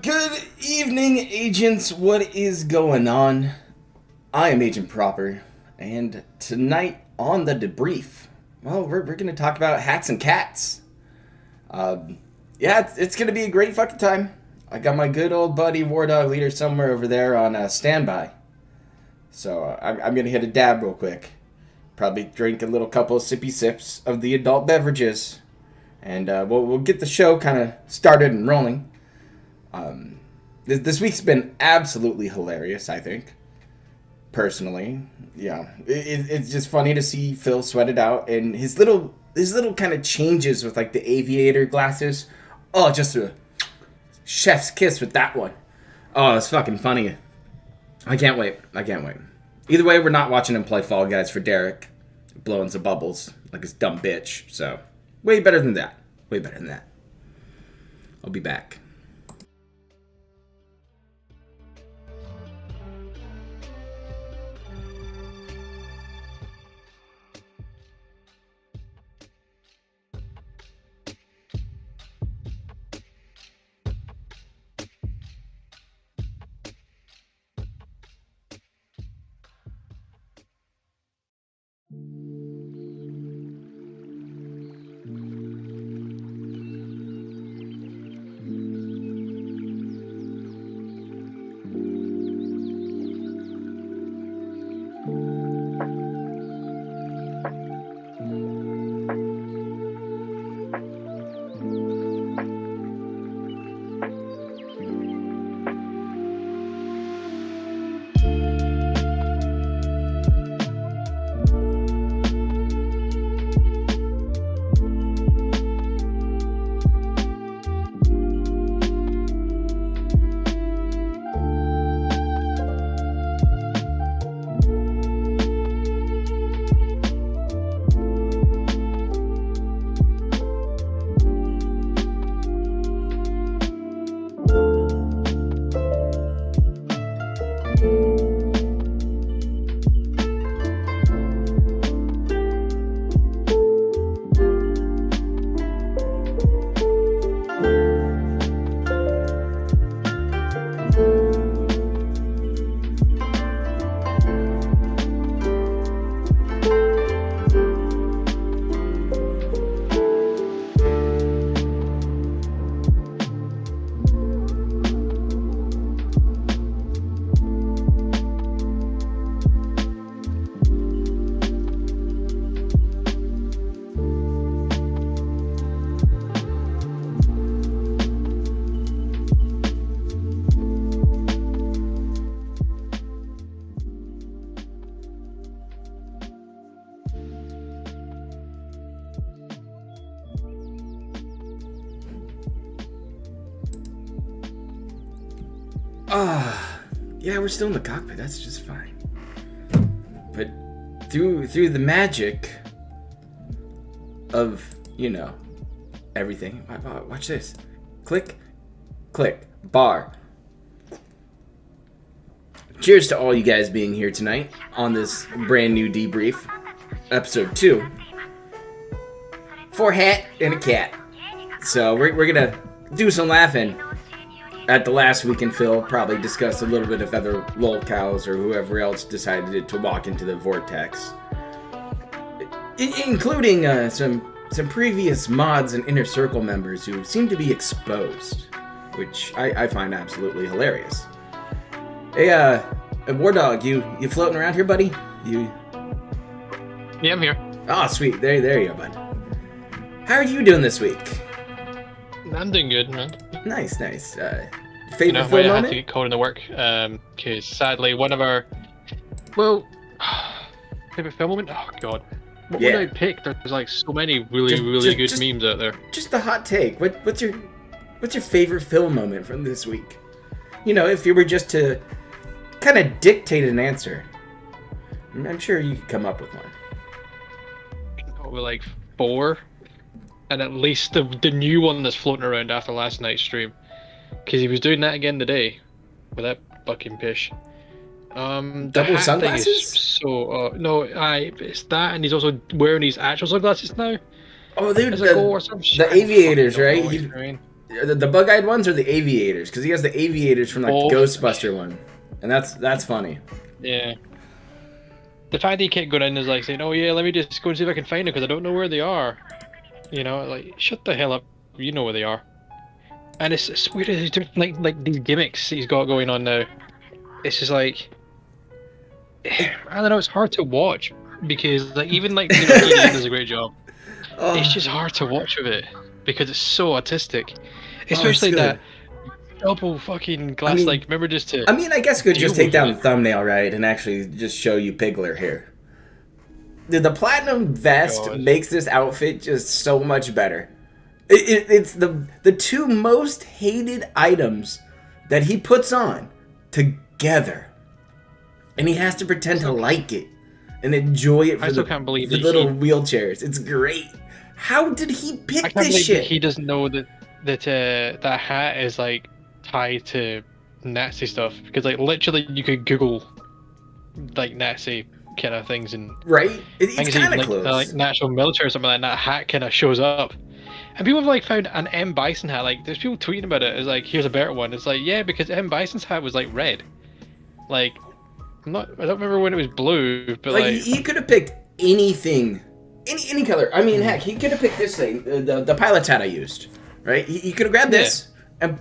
Good evening, agents. What is going on? I am AgentProper, and tonight on the Debrief, well, we're going to talk about hats and cats. Yeah, it's going to be a great fucking time. I got my good old buddy War Dog Leader somewhere over there on standby. So I'm going to hit a dab real quick. Probably drink a little couple of sippy sips of the adult beverages. And we'll get the show kind of started and rolling. This week's been absolutely hilarious, I think. Personally, yeah, it's just funny to see Phil sweat it out, and his little kind of changes with like the aviator glasses. Oh, just a chef's kiss with that one. Oh, it's fucking funny. I can't wait. Either way, we're not watching him play Fall Guys for Derek, blowing some bubbles like his dumb bitch. So, way better than that. I'll be back. Yeah, we're still in the cockpit. That's just fine. But through the magic of, everything. Watch this. Click, click, bar. Cheers to all you guys being here tonight on this brand new debrief, episode 2. 4 hat and a cat. So we're gonna do some laughing. At the last week in Phil, probably discussed a little bit of other lolcows or whoever else decided to walk into the vortex, including some previous mods and Inner Circle members who seem to be exposed, which I find absolutely hilarious. Hey, War Dog, you floating around here, buddy? Yeah, I'm here. Oh, sweet. There you go, bud. How are you doing this week? I'm doing good, man. Nice. Favorite film moment? I had to get called into work, because sadly one of our, favorite film moment? Oh god. What would I pick? There's like so many really good memes out there. Just the hot take. What's your favorite film moment from this week? If you were just to kind of dictate an answer, I'm sure you could come up with one. Probably like 4. And at least the new one that's floating around after last night's stream, because he was doing that again today with that fucking pish. Double sunglasses? No, it's that, and he's also wearing these actual sunglasses now. Oh, they're the aviators, right? The bug-eyed ones are the aviators, because he has the aviators from like the Ghostbuster one, and that's funny. Yeah. The fact that he kept going in is like saying, "Oh yeah, let me just go and see if I can find them because I don't know where they are." Like, shut the hell up. You know where they are. And it's weird. He's doing like these gimmicks he's got going on now. It's just like, I don't know. It's hard to watch because even Ian does a great job. It's just hard to watch with it because it's so autistic, especially that double fucking glass. Remember just to. I guess we could just take down the thumbnail, right, and actually just show you Pigler here. The platinum vest makes this outfit just so much better. It's the 2 most hated items that he puts on together, and he has to pretend to like it and enjoy it for can't believe the little wheelchairs. It's great. How did he pick this shit? That he doesn't know that hat is like tied to Nazi stuff, because literally you could Google Nazi kind of things and it's kind of close. Like national military or something like that. Hat kind of shows up, and people have found an M Bison hat. There's people tweeting about it. It's here's a better one. It's yeah, because M Bison's hat was red. I don't remember when it was blue, but he could have picked anything, any color. Heck, he could have picked this thing, the pilot's hat I used. Right? He could have grabbed this and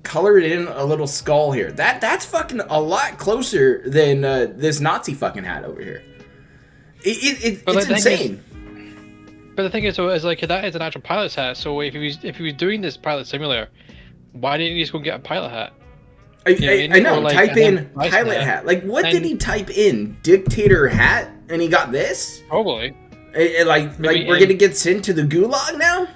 colored in a little skull here. That's fucking a lot closer than this Nazi fucking hat over here. It's insane. But the thing is, that is an actual pilot's hat. So if he was doing this pilot simulator, why didn't he just go get a pilot hat? I know. Type in pilot hat. What did he type in? Dictator hat, and he got this. Probably. We're gonna get sent to the gulag now.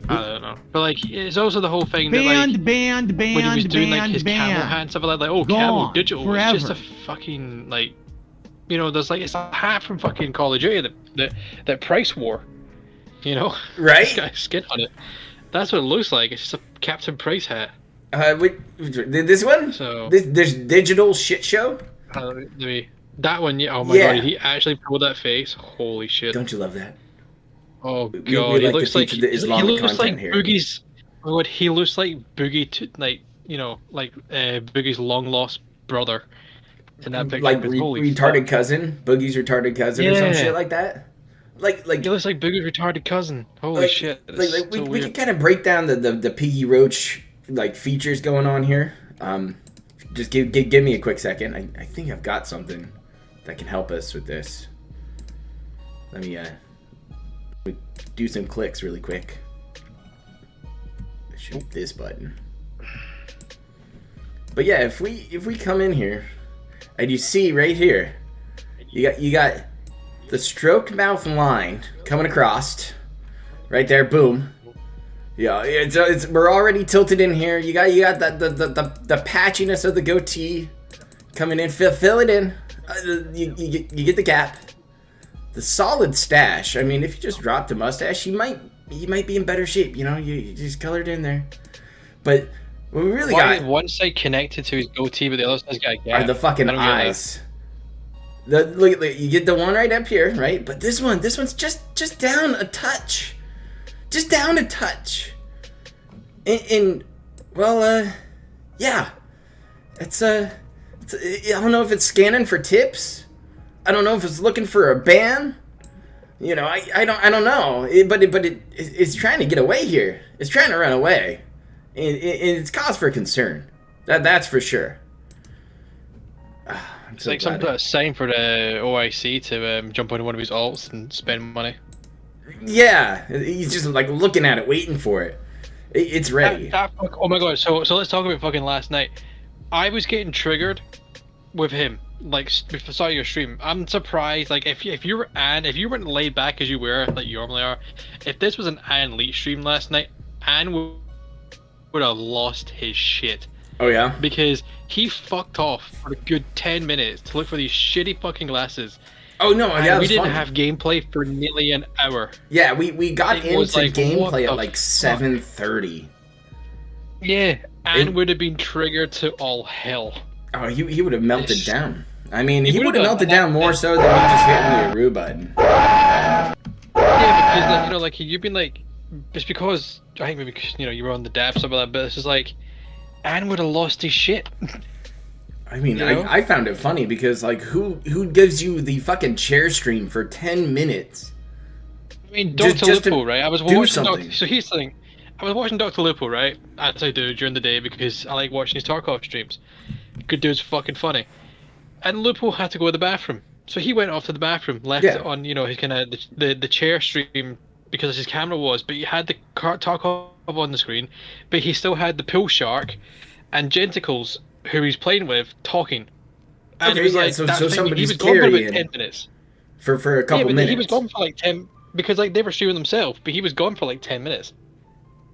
I don't know, but it's also the whole thing that when he was doing his camel hat and stuff camel digital, forever. It's just a fucking there's it's a hat from fucking Call of Duty that Price wore, right? This guy's skin on it. That's what it looks like. It's just a Captain Price hat. This one? So this digital shit show? That one, yeah. Oh my god, he actually pulled that face. Holy shit! Don't you love that? Oh god, he looks like the Islamic he looks content like here. Boogie's. He looks like Boogie to Boogie's long lost brother in that picture. Like But holy retarded fuck. cousin, Boogie's retarded cousin, or some shit Yeah. like that. Like He looks like Boogie's retarded cousin. Holy shit. It's we so we can weird. kind of break down the Piggy Roach like features going on here. Just give me a quick second. I think I've got something that can help us with this. Let me do some clicks really quick. Shoot this button. But yeah, if we come in here, and you see right here, you got the stroked mouth line coming across, right there. Boom. Yeah, it's we're already tilted in here. You got the patchiness of the goatee coming in. Fill it in. You get the gap. The solid stash. I mean, if you just dropped a mustache, you might be in better shape. You know, you just colored in there. But what we really Why got is one side connected to his goatee, but the other side's got a gap? are the fucking I don't get that. eyes. Look, you get the one right up here, right? But this one's just down a touch. Just down a touch. And well, yeah. It's I don't know if it's scanning for tips. I don't know if it's looking for a ban. You know, I don't know. It's trying to get away here. It's trying to run away. And it's cause for concern. That's for sure. It's like some kind of sign for the OIC to jump on one of his alts and spend money. Yeah, he's just like looking at it, waiting for it. It's ready. Oh my god! So let's talk about fucking last night. I was getting triggered with him. Like, if I saw your stream, I'm surprised. Like, if you weren't laid back as you were, like you normally are, if this was an Ann Leach stream last night, Ann would have lost his shit. Oh yeah. Because he fucked off for a good 10 minutes to look for these shitty fucking glasses. Oh no, yeah, and we didn't funny. have gameplay for nearly an hour. Yeah, we got into like, gameplay at like 7:30. Yeah, Ann would have been triggered to all hell. Oh, he would have melted down. I mean, he would have would've melted down more so than me just hitting the Aru button. Yeah, because like, like you've been like, just because I think maybe because you were on the dab stuff like that, but it's just like, Ann would have lost his shit. I mean, I found it funny because like who gives you the fucking chair stream for 10 minutes? I mean, Dr. Lupo, right? I was watching something. So here's the thing. I was watching Dr. Lupo, right? As I do during the day because I like watching his Tarkov streams. Good dude's fucking funny. And Lupo had to go to the bathroom. So he went off to the bathroom, left it on, his kind of the chair stream because his camera was, but he had the Tarkov on the screen, but he still had the pool shark and Genticles who he's playing with talking. And it was like, so he somebody's was gone for about carrying 10 minutes. For a couple minutes. He was gone for like 10, because like they were streaming themselves, but he was gone for like 10 minutes.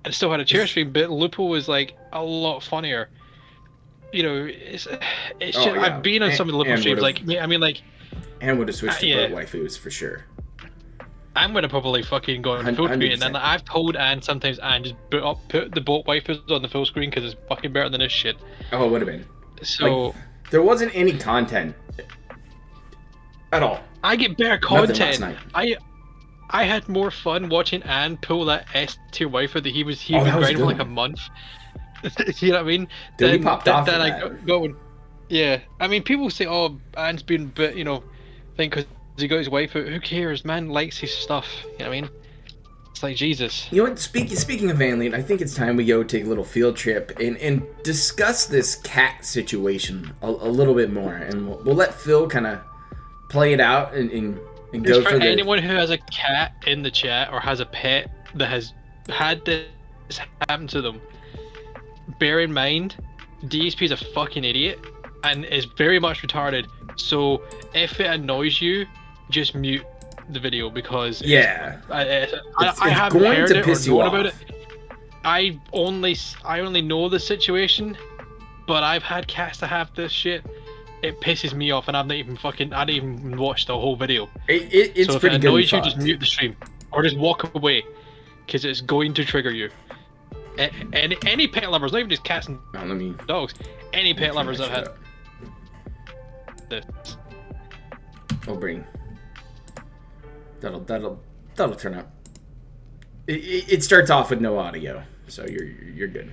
And still had a chair stream, but Lupo was like a lot funnier. It's just, I've been on some of the Lupo streams, like, I mean, like... And would have switched to boat waifus, for sure. I'm gonna probably fucking go on full screen, and then I've told Ann sometimes just put the boat waifus on the full screen because it's fucking better than this shit. Oh, it would have been. So... Like, there wasn't any content. At all. I get better content. Last night. I had more fun watching Ann pull that S tier waifu that he was grinding for like a month. You know what I mean? Dude, he popped off Then I going. Yeah, I mean, people say, "Oh, Ann's been bit," think because he got his waifu. Who cares? Man likes his stuff. You know what I mean? It's like Jesus. You know what? Speaking of Van Leet, I think it's time we go take a little field trip and discuss this cat situation a little bit more, and we'll let Phil kind of play it out and go for anyone who has a cat in the chat or has a pet that has had this happen to them. Bear in mind, DSP is a fucking idiot and is very much retarded. So if it annoys you, just mute the video because I haven't heard it or known about it. I only know the situation, but I've had cats that have this shit. It pisses me off, and I didn't even watch the whole video. It's so if pretty it annoys good you, just mute the stream or just walk away, because it's going to trigger you. Any pet lovers, not even just cats and dogs, any pet lovers that have had this. I'll bring. That'll turn up. It starts off with no audio, so you're good.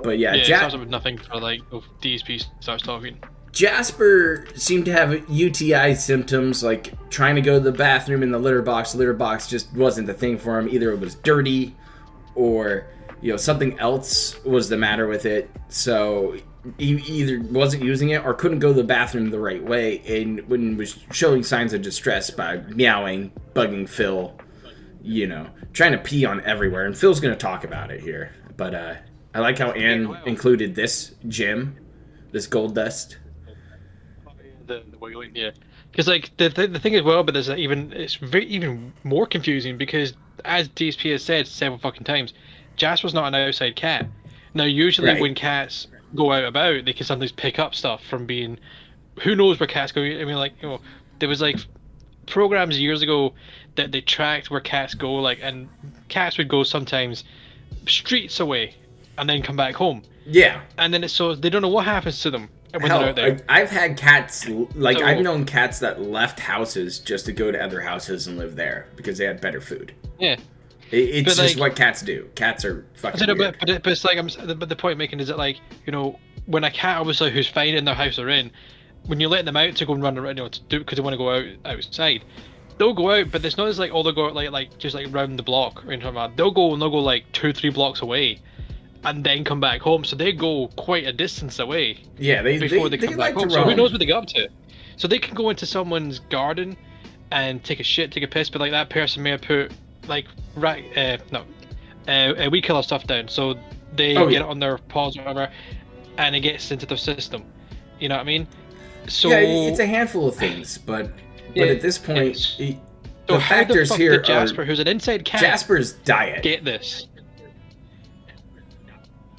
But yeah, it starts up with nothing for like DSP starts talking. Jasper seemed to have UTI symptoms, like trying to go to the bathroom in the litter box. The litter box just wasn't the thing for him. Either it was dirty, or something else was the matter with it. So he either wasn't using it or couldn't go to the bathroom the right way, and when was showing signs of distress by meowing, bugging Phil, trying to pee on everywhere. And Phil's going to talk about it here, but I like how Anne included this gem, this gold dust. The wiggling, yeah. Because like the thing as well, but there's it's even more confusing because as DSP has said several fucking times, Jasper's not an outside cat. Now usually when cats go out about, they can sometimes pick up stuff from being, who knows where cats go. I mean, like there was like programs years ago that they tracked where cats go, like, and cats would go sometimes streets away and then come back home. Yeah. And then so they don't know what happens to them when they're out there. I've had cats, like, I've known cats that left houses just to go to other houses and live there because they had better food. Yeah. It's just what cats do. Cats are fucking weird. But it's like, but the point I'm making is that, like, when a cat obviously who's fine in their house they're in, when you let them out to go and run around, to do because they want to go outside, they'll go out, but it's not as like they'll go out like just like round the block or anything like that. They'll go like 2-3 blocks away, and then come back home. So they go quite a distance away. Yeah, before they come back home. So who knows what they get up to? So they can go into someone's garden and take a shit, take a piss, but like that person may have put like weed killer stuff down, so they get it on their paws or whatever, and it gets into their system. You know what I mean? So yeah, it's a handful of things, but at this point, the factors here are Jasper, who's an inside cat. Jasper's diet. Get this.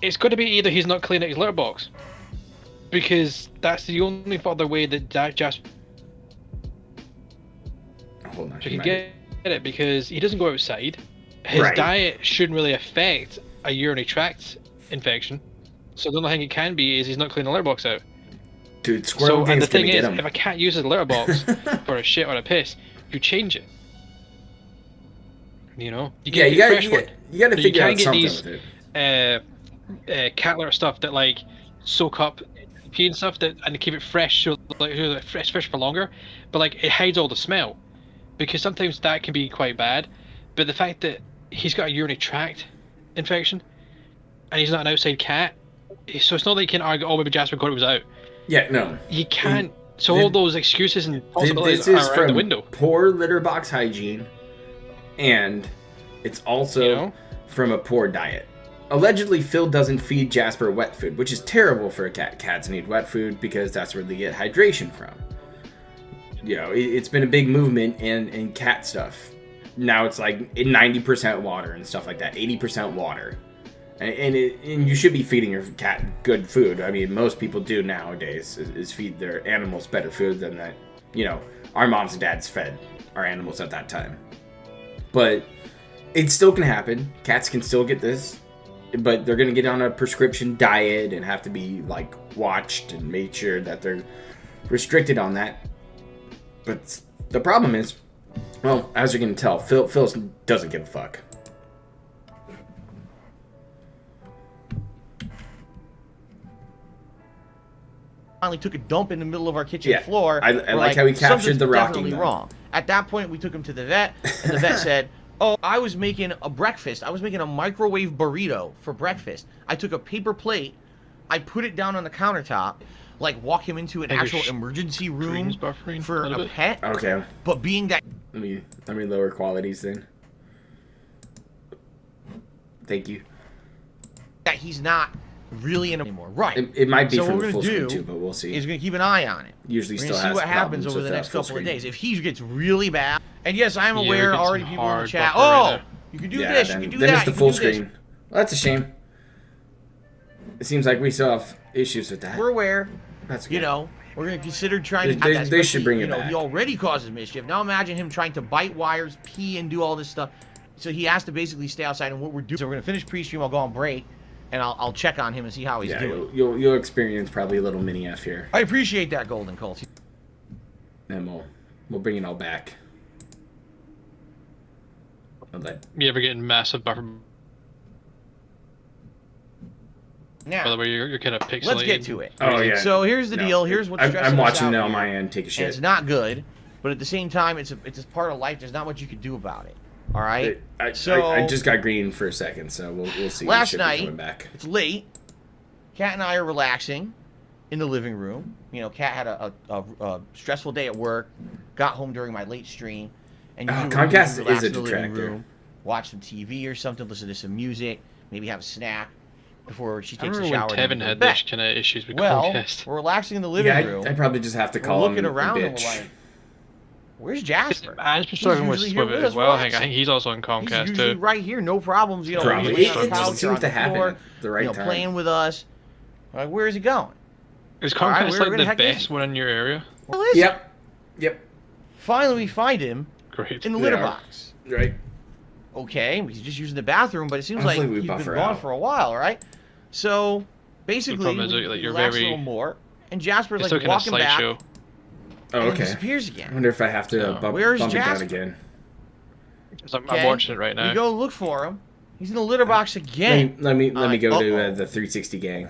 It's got to be either he's not cleaning his litter box, because that's the only other way that Jasper can get it, because he doesn't go outside. His diet shouldn't really affect a urinary tract infection. So the only thing it can be is he's not cleaning the litter box out. Dude, squirrel and the thing is, if a cat uses a litter box for a shit or a piss, you change it. You gotta figure out something with it. Cat litter stuff that like soak up pee and stuff and keep it fresh, so like fresh for longer, but like it hides all the smell, because sometimes that can be quite bad. But the fact that he's got a urinary tract infection and he's not an outside cat, so it's not like you can argue, maybe Jasper got it was out. Yeah, no, you can't. So all those excuses and possibilities are out the window. Poor litter box hygiene, and it's also from a poor diet. Allegedly, Phil doesn't feed Jasper wet food, which is terrible for a cat. Cats need wet food because that's where they get hydration from. It's been a big movement in cat stuff. Now it's like 90% water and stuff like that, 80% water. And you should be feeding your cat good food. I mean, most people do nowadays is feed their animals better food than that. Our moms and dads fed our animals at that time. But it still can happen. Cats can still get this. But they're going to get on a prescription diet and have to be like watched and made sure that they're restricted on that. But the problem is, well, as you're going to tell, Phil doesn't give a fuck. Finally took a dump in the middle of our kitchen floor. I like how he captured the rocking. Definitely wrong. At that point, we took him to the vet, and the vet said, "Oh, I was making a breakfast. I was making a microwave burrito for breakfast. I took a paper plate, I put it down on the countertop, like walk him into an actual emergency room for a pet." Okay. But being that, let me lower qualities then. Thank you. That he's not really in anymore, right? It might be from the full screen too, but we'll see. He's gonna keep an eye on it. Usually still has see what happens over the next couple of days. If he gets really bad, and yes, I'm aware already people in the chat. Oh, you can do this, you can do that. Then it's the full screen. Well, that's a shame. It seems like we still have issues with that. We're aware. That's good. We're gonna consider trying to. They should bring it back. He already causes mischief. Now imagine him trying to bite wires, pee, and do all this stuff. So he has to basically stay outside. And what we're doing, so we're gonna finish pre-stream. I'll go on break. And I'll check on him and see how he's doing. You'll experience probably a little mini F here. I appreciate that, Golden Colt. And we'll bring it all back. You ever getting massive buffer? By Now, the way, you're kind of pixelated. let's get to it. Oh, yeah. So here's the No, deal. Here's what's stressing I'm us watching out it on here, my end. Take a and shit. it's not good. But at the same time, it's just part of life. There's not much you can do about it. All right. I So just got green for a second, so we'll see. last Should be night, coming back. it's late. Kat and I are relaxing in the living room. You know, Kat had a stressful day at work. Got home during my late stream, and usually what we do Comcast relax is a in the living detractor. room, watch some TV or something, listen to some music, maybe have a snack before she takes a remember shower. when and then Tevin go had to bed. this kind of issues with Well, Comcast. we're relaxing in the living Yeah, room. I probably just have to We're call him looking a around and bitch. we're like, "Where's Jasper?" I've been struggling with usually here with it us as well. I relaxing. think he's also on He's Comcast usually too. right here, no problems. You know, Probably. laying on the It just couch or seems on to the happen floor, at the right time. playing with us. Like, where is he going? Is All right, Comcast where like the the heck is best he? one in your area? Well, is he? Yep. Finally, we find him Great. in the They litter are. box. Right. Okay, he's just using the bathroom, but it seems Hopefully like we he's been buffer gone out. for a while, right? So basically, problem is we that, like, you're relax very- a little more, and Jasper's It's like still kind of walking back, slideshow. Oh, and then okay. disappears I again. wonder if I have to No. bump Where's it down Jasper? again. 'Cause I'm Okay. watching it right now. We go look for him. He's in the litter box again. Let me go to Uh-oh. the 360 gang.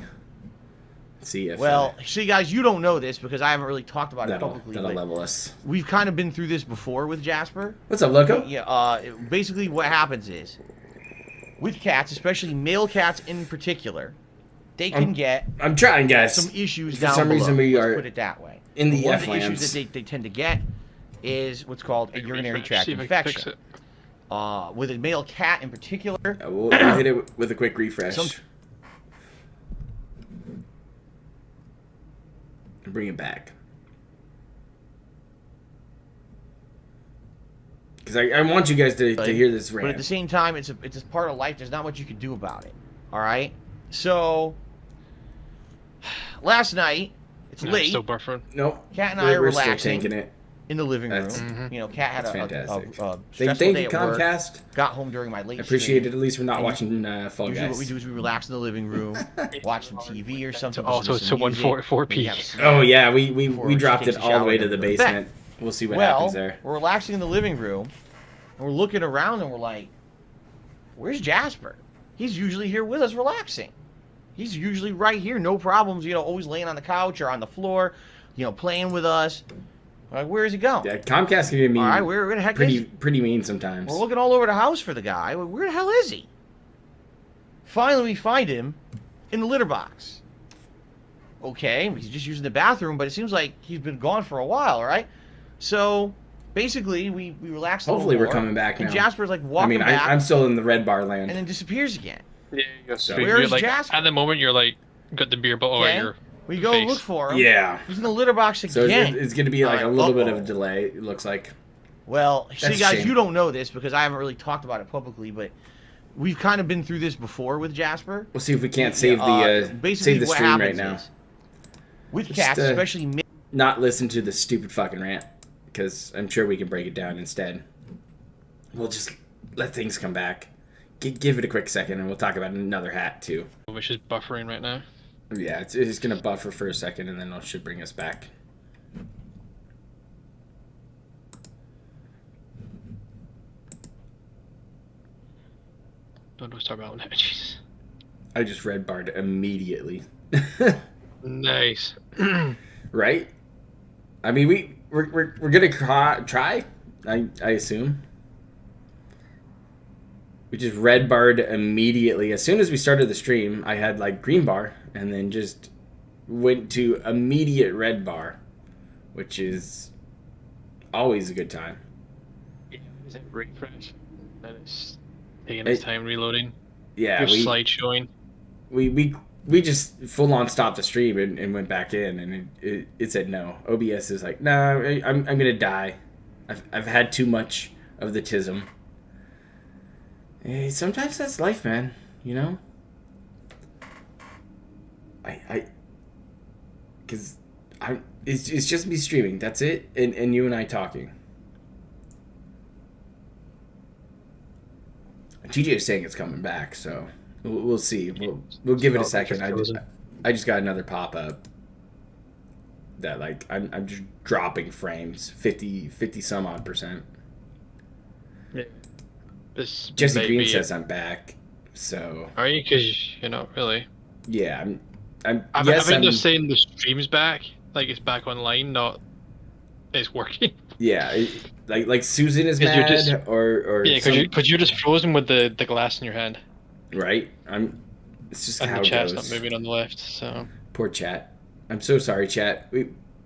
See if Well, see, guys, you don't know this because I haven't really talked about it that'll publicly. that'll But level us. we've kind of been through this before with Jasper. What's up, Loco? Yeah. Basically, what happens is with cats, especially male cats in particular, they can get I'm trying, guys. some issues For down some below. reason, we Let's are put it that way. in the One of F the issues lands. that they tend to get is what's called a Big urinary refresh, tract see if I can fix infection. it. With a male cat in particular, We'll hit it with a quick refresh. Some- And bring it back. Because I want you guys to hear this but at rant. the same time, it's just part of life. There's not much you can do about it. All right. So last night, it's No, late. still buffering. Nope. Cat and I are we're still relaxing tanking it. in the living room. That's- Mhm. You know, Cat had That's a fantastic. stressful Thank day you, at work. Comcast. Got home during my late Appreciate stream. it. At least we're not And watching Fall Usually, Guys. what we do is we relax in the living room, watch some TV or something. Oh, listen so to it's some a 1 music, 4 maybe p. have a snack. Oh yeah, we Before she dropped takes it a all the shower way and to the then go to bed. basement. We'll see what Well, happens there. we're relaxing in the living room, and we're looking around, and we're like, "Where's Jasper? He's usually here with us, relaxing. He's usually right here, no problems. You know, always laying on the couch or on the floor, you know, playing with us. Like, where is he going? Yeah, Comcast can be All right, where the heck is he? pretty mean sometimes. We're looking all over the house for the guy. Where the hell is he? Finally, we find him in the litter box. Okay, he's just using the bathroom, but it seems like he's been gone for a while, right? So basically, we relax a little Hopefully we're more, coming back and now. Jasper's like I walking mean, back I'm still in the red bar land. and then disappears again. Yeah, So- you're Where's like, Jasper? at the moment, you're like, got the beer bottle Okay. at your We go face. look for him. Yeah. He's in the litter box So again. it's going to be like a Alright, little bit of a uh-oh. delay, it looks like. Well, see, That's a guys, shame. you don't know this because I haven't really talked about it publicly, but we've kind of been through this before with Jasper. We'll see if we can't save Basically, save the what stream right happens now. is, with Just, cats, especially Not listen to the stupid fucking rant, because I'm sure we can break it down instead. We'll just let things come back. Give it a quick second, and we'll talk about another hat, too. Which is buffering right now. Yeah, it's going to buffer for a second, and then it should bring us back. Don't start about that. Jesus. I just red barred immediately. Nice. Right? I mean, we're gonna try. I assume. We just red barred immediately as soon as we started the stream. I had like green bar and then just went to immediate red bar, which is always a good time. Yeah, is it refresh? That is taking its time reloading. Yeah, Your slide showing. we just full on stopped the stream and went back in, and it said no. OBS is like, nah, I'm gonna die. I've had too much of the tism. Hey, sometimes that's life, man. You know. Cause it's just me streaming. That's it, and you and I talking. TJ is saying it's coming back, so we'll see. We'll give it a second. I just got another pop up that like I'm just dropping frames 50 some odd %. Yeah. This Jesse may Green be says I'm back, so Are you? Because you're not really. Yeah, I yes, think they're saying the stream's back, like it's back online, not it's working. yeah, like Susan is 'Cause you're mad just- or Yeah, some, because you're just frozen with the glass in your hand, right? It's just and how the it chat's goes. not moving on the left. So Poor chat. I'm so sorry, chat.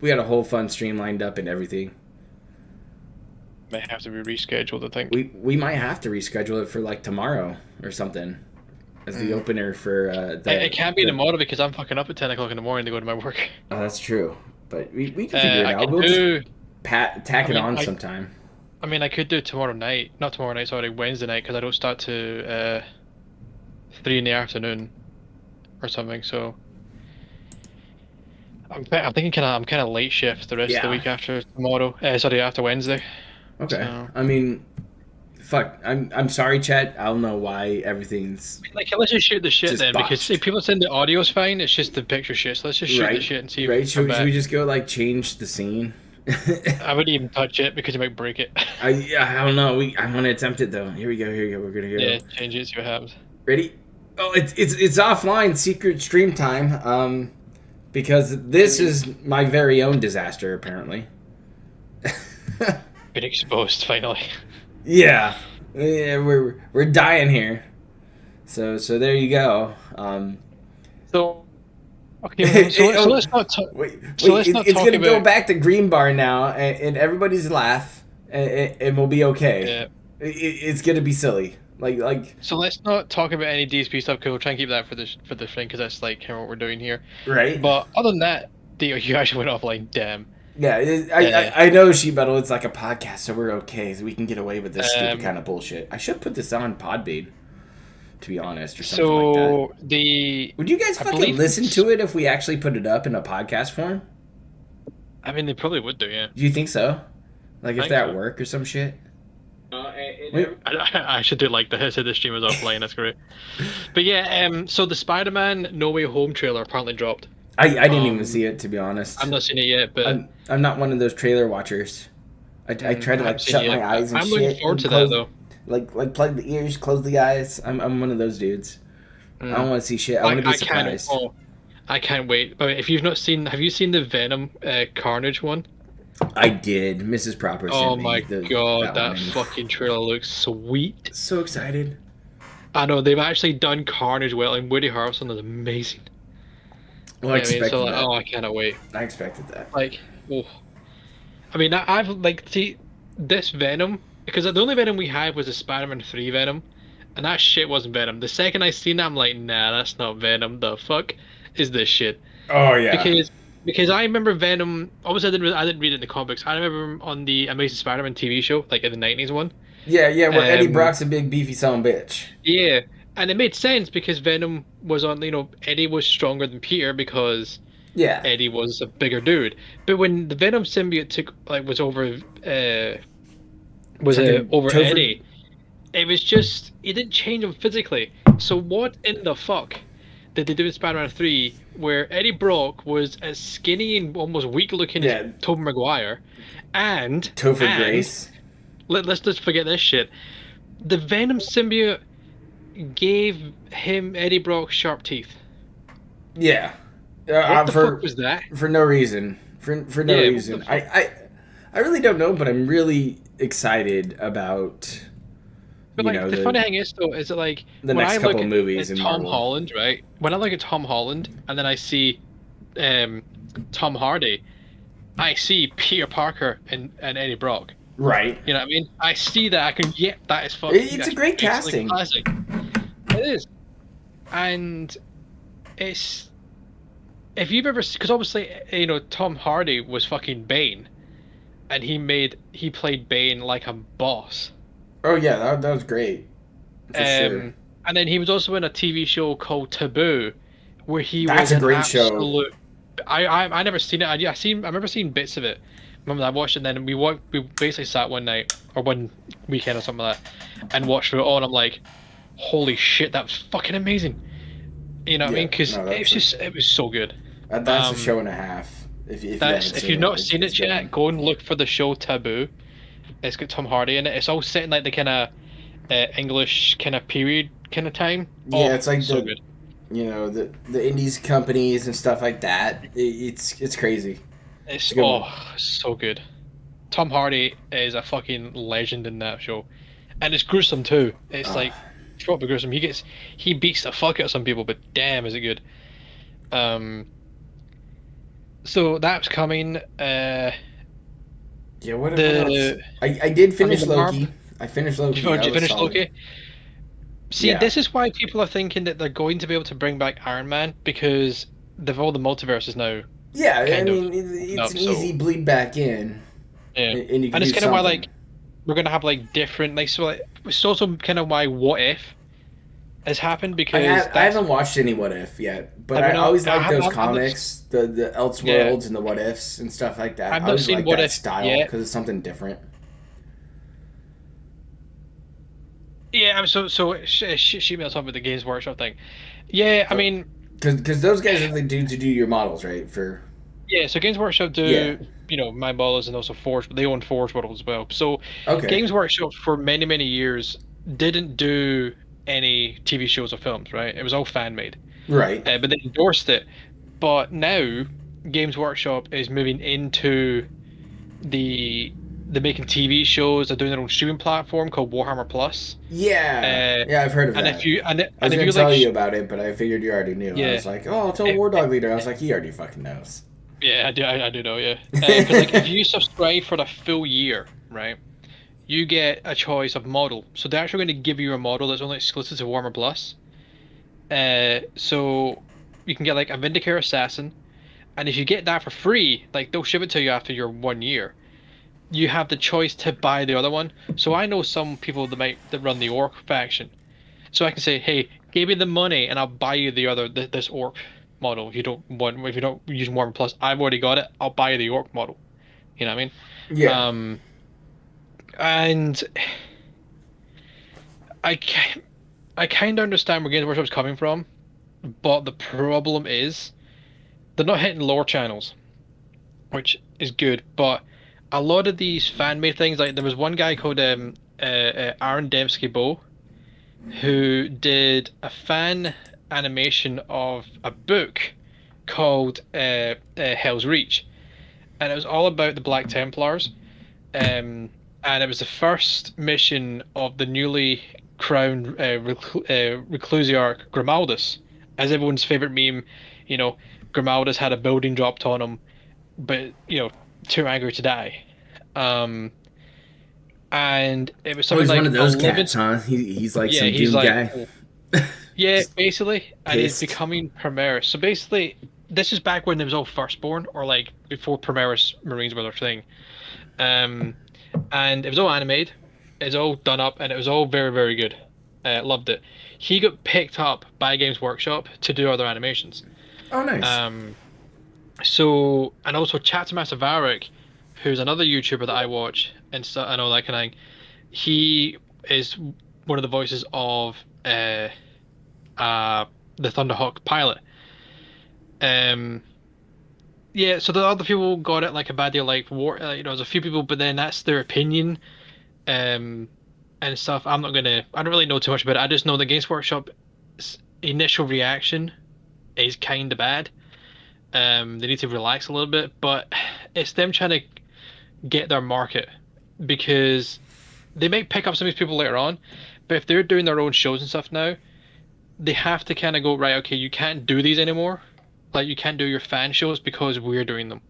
We had a whole fun stream lined up and everything. may have to be rescheduled. I think. We might have to reschedule it for like tomorrow or something as the opener for It can't be tomorrow because I'm fucking up at 10 o'clock in the morning to go to my work. Oh, that's true. But we can figure it I out. could We'll do. just tack it mean, on sometime. I mean, I could do tomorrow night. Not tomorrow night. Sorry, Wednesday night because I don't start to 3 in the afternoon or something. So I'm thinking I'm kind of late shift the rest of the week after tomorrow. Sorry, after Wednesday. Okay. So. I mean, fuck. I'm sorry, chat. I don't know why everything's Like, let's just shoot the shit just then, botched. because if people saying the audio's fine, it's just the picture shit. So let's just shoot the shit and see if right. Should we just go like change the scene? I wouldn't even touch it because you might break it. I don't know. I want to attempt it though. Here we go. We're gonna go. Yeah, change it, see what happens. Ready? Oh, it's offline. Secret stream time. Because this is my very own disaster apparently. Been exposed finally. Yeah, we're dying here. So there you go. So, okay, so let's not talk. It's gonna go back to green bar now, and everybody's laugh, and we'll be okay. Yeah. It's gonna be silly. Like. So let's not talk about any DSP stuff. Cause we'll try and keep that for the thing, because that's like kind of what we're doing here. Right. But other than that, you actually went offline. Damn. Yeah, I know Sheet Metal. It's like a podcast, so we're okay. So we can get away with this stupid kind of bullshit. I should put this on Podbean, to be honest, or something like that. Would you guys fucking listen to it if we actually put it up in a podcast form? I mean, they probably would do, yeah. Do you think so? Like if they're at work or some shit? I should do like the stream is offline. That's great. But yeah, so the Spider-Man No Way Home trailer apparently dropped. I didn't even see it, to be honest. I'm not seeing it yet, but I'm not one of those trailer watchers. I try to like shut my eyes and shit. I'm looking forward to that though. Like plug the ears, close the eyes. I'm one of those dudes. I don't want to see shit. I want to be surprised. I can't wait. But if you've not seen, have you seen the Venom Carnage one? I did. Mrs. Proper sent me. Oh my god, that fucking trailer looks sweet. So excited. I know, they've actually done Carnage well, and Woody Harrelson is amazing. Well, I expected that. Oh, I cannot wait. I expected that. Like, oh. I mean, I've, like, see, this Venom, because the only Venom we had was the Spider-Man 3 Venom, and that shit wasn't Venom. The second I seen that, I'm like, nah, that's not Venom. The fuck is this shit? Oh, yeah. Because I remember Venom. Obviously, I didn't read it in the comics. I remember him on the Amazing Spider-Man TV show, like in the '90s one. Yeah, where Eddie Brock's a big beefy son of a bitch. Yeah, and it made sense because Venom was on. Eddie was stronger than Peter because Eddie was a bigger dude. But when the Venom symbiote was over Eddie, it was just he didn't change him physically. So what in the fuck did they do in Spider-Man 3 where Eddie Brock was as skinny and almost weak looking as Tobey Maguire and Topher Grace? Let's just forget this shit. The Venom symbiote gave him, Eddie Brock, sharp teeth. Yeah. What the fuck was that? For no reason. For no reason. I really don't know, but I'm really excited about... But the funny thing is though, is that like the next couple movies in Tom Marvel. Holland, right? When I look at Tom Holland and then I see Tom Hardy, I see Peter Parker and Eddie Brock. Right. You know what I mean? I see that. I can that is fucking. It's a great casting. Classic. It is, and it's if you've ever because obviously Tom Hardy was fucking Bane, and he played Bane like a boss. Oh yeah, that was great. For sure. And then he was also in a TV show called Taboo, where he was an a great absolute... show. I never seen it. I remember seeing bits of it. Remember I watched it, and then we basically sat one night or one weekend or something like that, and watched it all. And I'm like, holy shit, that was fucking amazing. You know what I mean? Because it was so good. That's a show and a half. If you've not seen it yet, go and look for the show Taboo. It's got Tom Hardy in it. It's all set in like the kind of English kind of period kind of time. Yeah, it's like so good. you know, the indies companies and stuff like that. It's crazy. It's a good one. so good. Tom Hardy is a fucking legend in that show, and it's gruesome too. It's like proper gruesome. He beats the fuck out of some people, but damn, is it good. So that's coming. Yeah, what else? I did finish Loki. I finished Loki. Did you finish solid. Loki? See, Yeah. this is why people are thinking that they're going to be able to bring back Iron Man, because they've all the multiverses now. Yeah, I Kind of. mean, it's No, an easy bleed back in. Yeah, And you can and it's do kind of why something. like we're gonna have like different like so like it's also kind of why What If has happened, because I haven't watched any What If yet, but Have you I not? always I like haven't- those I've not- comics, the Elseworlds and the What Ifs and stuff like that. I've I not always seen like What that If style yet. because it's something different. Yeah, shoot me on top of the Games Workshop thing. Yeah, I mean, Because those guys are the dudes who do your models, right? yeah. So Games Workshop do my models, and also Forge. They own Forge models as well. So Okay. Games Workshop for many years didn't do any TV shows or films, right? It was all fan made. Right. But they endorsed it. But now, Games Workshop is moving into they're making TV shows. They're doing their own streaming platform called Warhammer Plus. Yeah. Yeah, I've heard of And that. if you I was if going you to tell like, you about it, but I figured you already knew. I Yeah. was like, oh, I'll tell War Dog Leader. I was like, he already fucking knows. yeah, I do know, yeah. Because like if you subscribe for the full year, right, you get a choice of model. So they're actually going to give you a model that's only exclusive to Warhammer Plus. So you can get like a Vindicator Assassin, and if you get that for free, like they'll ship it to you after your 1 year. You have the choice to buy the other one. So I know some people that run the Orc faction. So I can say, hey, give me the money and I'll buy you this Orc model. If you don't use Warhammer Plus, I've already got it. I'll buy you the Orc model. You know what I mean? Yeah. And I kind of understand where Games Workshop's coming from, but the problem is they're not hitting lore channels, which is good. But a lot of these fan-made things, like there was one guy called Aaron Dembski Bow, who did a fan animation of a book called Hell's Reach, and it was all about the Black Templars, and it was the first mission of the newly crowned Reclusiarch Grimaldus, as everyone's favorite meme. Grimaldus had a building dropped on him, but too angry to die. And it was something he's like one of those a living- cats, huh? He's like yeah, some he's dude like, guy. yeah, basically, and he's pissed. becoming Primaris. So basically, this is back when it was all Firstborn, or like before Primaris Marines were their thing. And it was all animated, it's all done up, and it was all very, very good. Loved it. He got picked up by Games Workshop to do other animations. Oh, nice. And also Chapter Master Varric, who's another YouTuber that I watch and all that kind of thing. He is one of the voices of the Thunderhawk pilot. Yeah, so the other people got it like a bad deal, like there's a few people, but then that's their opinion, and stuff. I don't really know too much about it. I just know the Games Workshop's initial reaction is kind of bad. They need to relax a little bit, but it's them trying to get their market, because they might pick up some of these people later on, but if they're doing their own shows and stuff now, they have to kind of go, right, okay, you can't do these anymore. Like, you can't do your fan shows because we're doing them.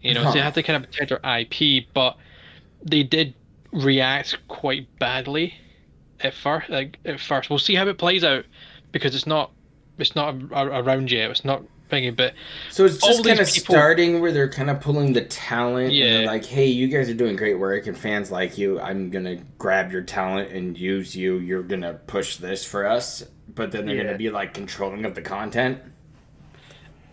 So they have to kind of protect their IP, but they did react quite badly at first. We'll see how it plays out, because it's not around yet. It's not thinking, but so it's all just kind of these people- starting where they're kind of pulling the talent, Yeah. and they're like, hey, you guys are doing great work, and fans like you. I'm gonna grab your talent and use you. You're gonna push this for us, but then they're Yeah. gonna be like controlling of the content.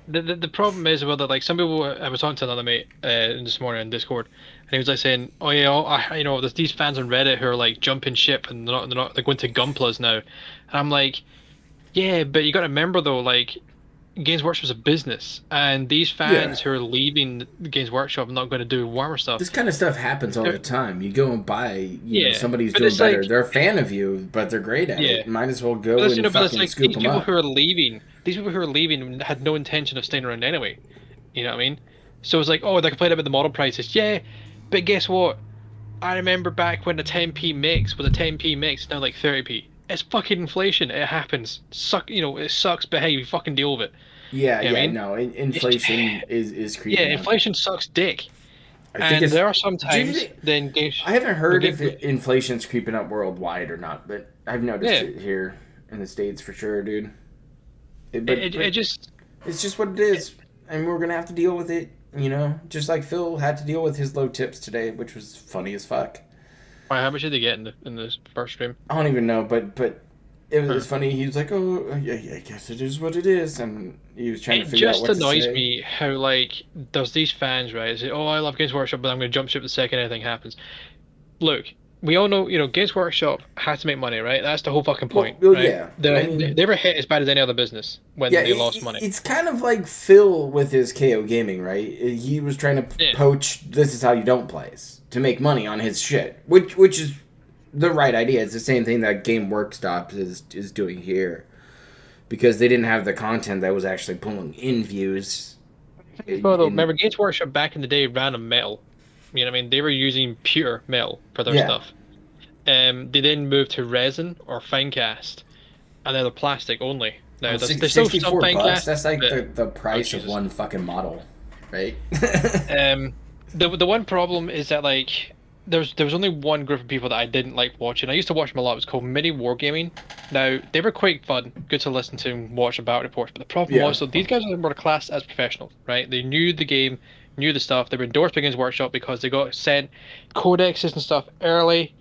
The problem is, well, that like some people, I was talking to another mate this morning on Discord, and he was like saying, "Oh yeah, there's these fans on Reddit who are like jumping ship, and they're going to Gunplas now," and I'm like, "Yeah, but you got to remember though, like, Games Workshop's a business, and these fans who are leaving the Games Workshop are not going to do Warhammer stuff. This kind of stuff happens all the time. You go and buy, you know, somebody's but doing it's better. like- They're a fan of you, but they're great at it. Might as well go But, and but it's fucking like scoop these them people up. who are leaving. These people who are leaving had no intention of staying around anyway. You know what I mean? So it's like, oh, they complain about the model prices. Yeah, but guess what? I remember back when the 10p mix was a 10p mix, now like 30p. It's fucking inflation. It happens. It sucks, but hey, we fucking deal with it. Yeah, You know what I mean? no. Inflation is creeping. Yeah, up. inflation sucks dick. I think And it's, there are some times Dude, then games. I haven't heard if games- inflation's creeping up worldwide or not, but I've noticed it here in the States for sure, dude. It just. It's just what it is, and we're gonna have to deal with it. You know, just like Phil had to deal with his low tips today, which was funny as fuck. Why, how much did they get in the first stream? I don't even know, but it was funny. He was like, "Oh, yeah, I guess it is what it is," and he was trying to figure out what to say. It just annoys me how like there's these fans, right? Say, "Oh, I love Games Workshop, but I'm going to jump ship the second anything happens." Look, we all know, Games Workshop has to make money, right? That's the whole fucking point. Well, right? yeah. They were hit as bad as any other business when they lost money. It's kind of like Phil with his KO Gaming, right? He was trying to poach. This is how you don't play to make money on his shit, which is the right idea. It's the same thing that Game Workshop is doing here, because they didn't have the content that was actually pulling in views. Remember, Games Workshop back in the day ran on metal. You know what I mean? They were using pure metal for their stuff. They then moved to resin or fine cast, and then they're plastic only. Now, there's still some fine $64. cast. That's like the price of one fucking model, right? The one problem is that like there was only one group of people that I didn't like watching. I used to watch them a lot. It was called Mini Wargaming. Now they were quite fun, good to listen to and watch about reports. But the problem was, so these guys were classed as professionals, right? They knew the game, knew the stuff. They were endorsed by Games Workshop because they got sent codexes and stuff early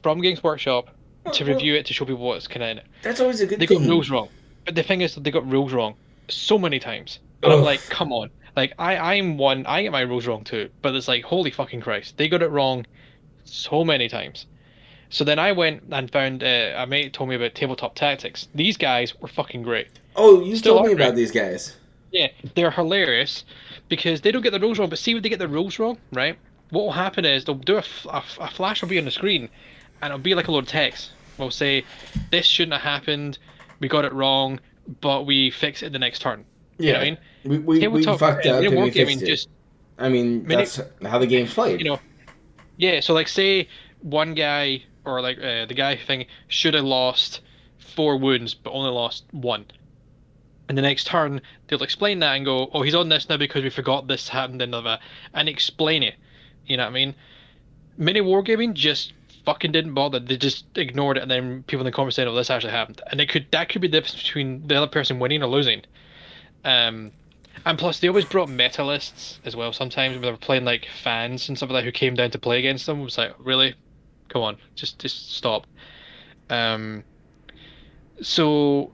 from Games Workshop to review it, to show people what's kind of in it. That's always a good thing. They got rules wrong, but the thing is that they got rules wrong so many times. And I'm like, come on. Like I'm one. I get my rules wrong too, but it's like, holy fucking Christ, they got it wrong so many times. So then I went and found a mate told me about Tabletop Tactics. These guys were fucking great. Oh, you told me about these guys. Yeah, they're hilarious because they don't get the rules wrong. But see, when they get the rules wrong, right? What will happen is they'll do a flash will be on the screen, and it'll be like a load of text. We'll say, "This shouldn't have happened. We got it wrong, but we fix it the next turn." Yeah, you know what I mean? we fucked up and we fixed it. Just, I mean, that's how the game's played. Yeah. So like, say one guy or like the guy thing should have lost 4 wounds, but only lost 1. And the next turn, they'll explain that and go, "Oh, he's on this now because we forgot this happened," and explain it. You know what I mean? Mini Wargaming just fucking didn't bother. They just ignored it, and then people in the comments saying, "Oh, this actually happened," and that could be the difference between the other person winning or losing. And plus, they always brought meta lists as well. Sometimes when they were playing like fans and stuff like that who came down to play against them, it was like, really, come on, just stop. So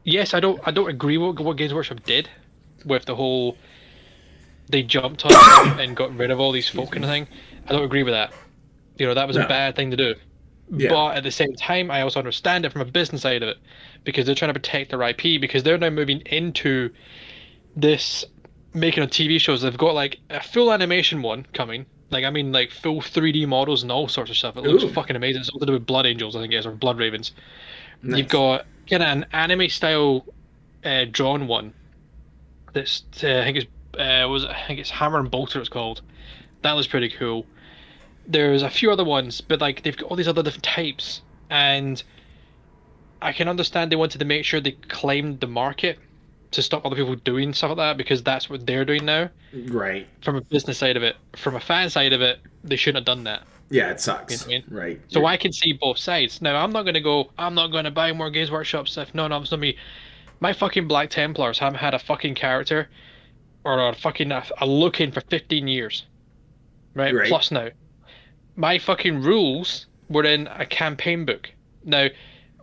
yes, I don't agree with what Games Workshop did with the whole they jumped on it and got rid of all these folk kind of thing. I don't agree with that. That was a bad thing to do. Yeah. But at the same time, I also understand it from a business side of it, because they're trying to protect their IP, because they're now moving into this making of TV shows. They've got like a full animation one coming. Like, I mean, like full 3D models and all sorts of stuff. It looks fucking amazing. It's all to do with Blood Angels, I think it is, or Blood Ravens. Nice. You've got kind of an anime style drawn one. That's I think it's Hammer and Bolter. It's called. That was pretty cool. There's a few other ones, but like they've got all these other different types, and I can understand they wanted to make sure they claimed the market to stop other people doing stuff like that, because that's what they're doing now. Right. From a business side of it, from a fan side of it, they shouldn't have done that. Yeah, it sucks. You know what I mean? Right. So I can see both sides. Now I'm not going to buy more Games Workshop stuff. No, it's not me. My fucking Black Templars haven't had a fucking character or a look-in for 15 years. Right? Plus now. My fucking rules were in a campaign book. Now,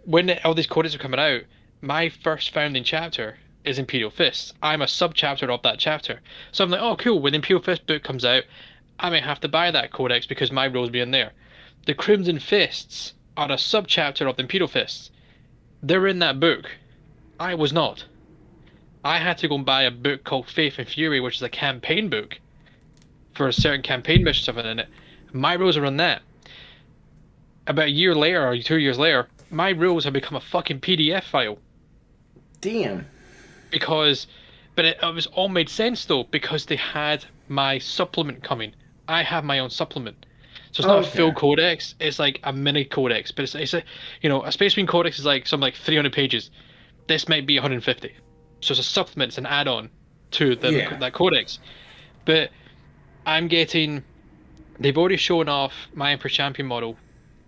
when all these codex are coming out, my first founding chapter is Imperial Fists. I'm a sub-chapter of that chapter. So I'm like, oh cool, when the Imperial Fist book comes out, I may have to buy that codex because my rules will be in there. The Crimson Fists are a sub-chapter of the Imperial Fists. They're in that book. I was not. I had to go and buy a book called Faith and Fury, which is a campaign book for a certain campaign mission stuff in it. My rules are on that. About a year later, or 2 years later, my rules have become a fucking PDF file. Damn. But it was all made sense though, because they had my supplement coming. I have my own supplement. So it's not a full codex, it's like a mini codex. But it's a, a Space Marine codex is like something like 300 pages. This might be 150. So it's a supplement, it's an add-on to that codex. But they've already shown off my Emperor Champion model,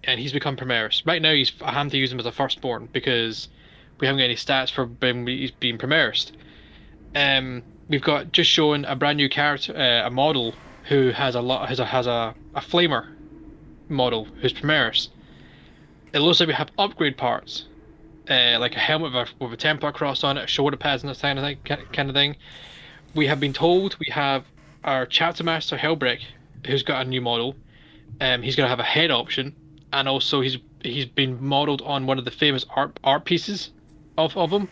and he's become Primaris. Right now I have to use him as a firstborn because we haven't got any stats for he's being Primaris. We've got just shown a brand new character, a model who has a flamer model who's Primaris. It looks like we have upgrade parts, like a helmet with a Templar cross on it, shoulder pads and that kind of thing. We have been told we have our Chapter Master Hellbrick, who's got a new model. He's gonna have a head option, and also he's been modeled on one of the famous art pieces of him.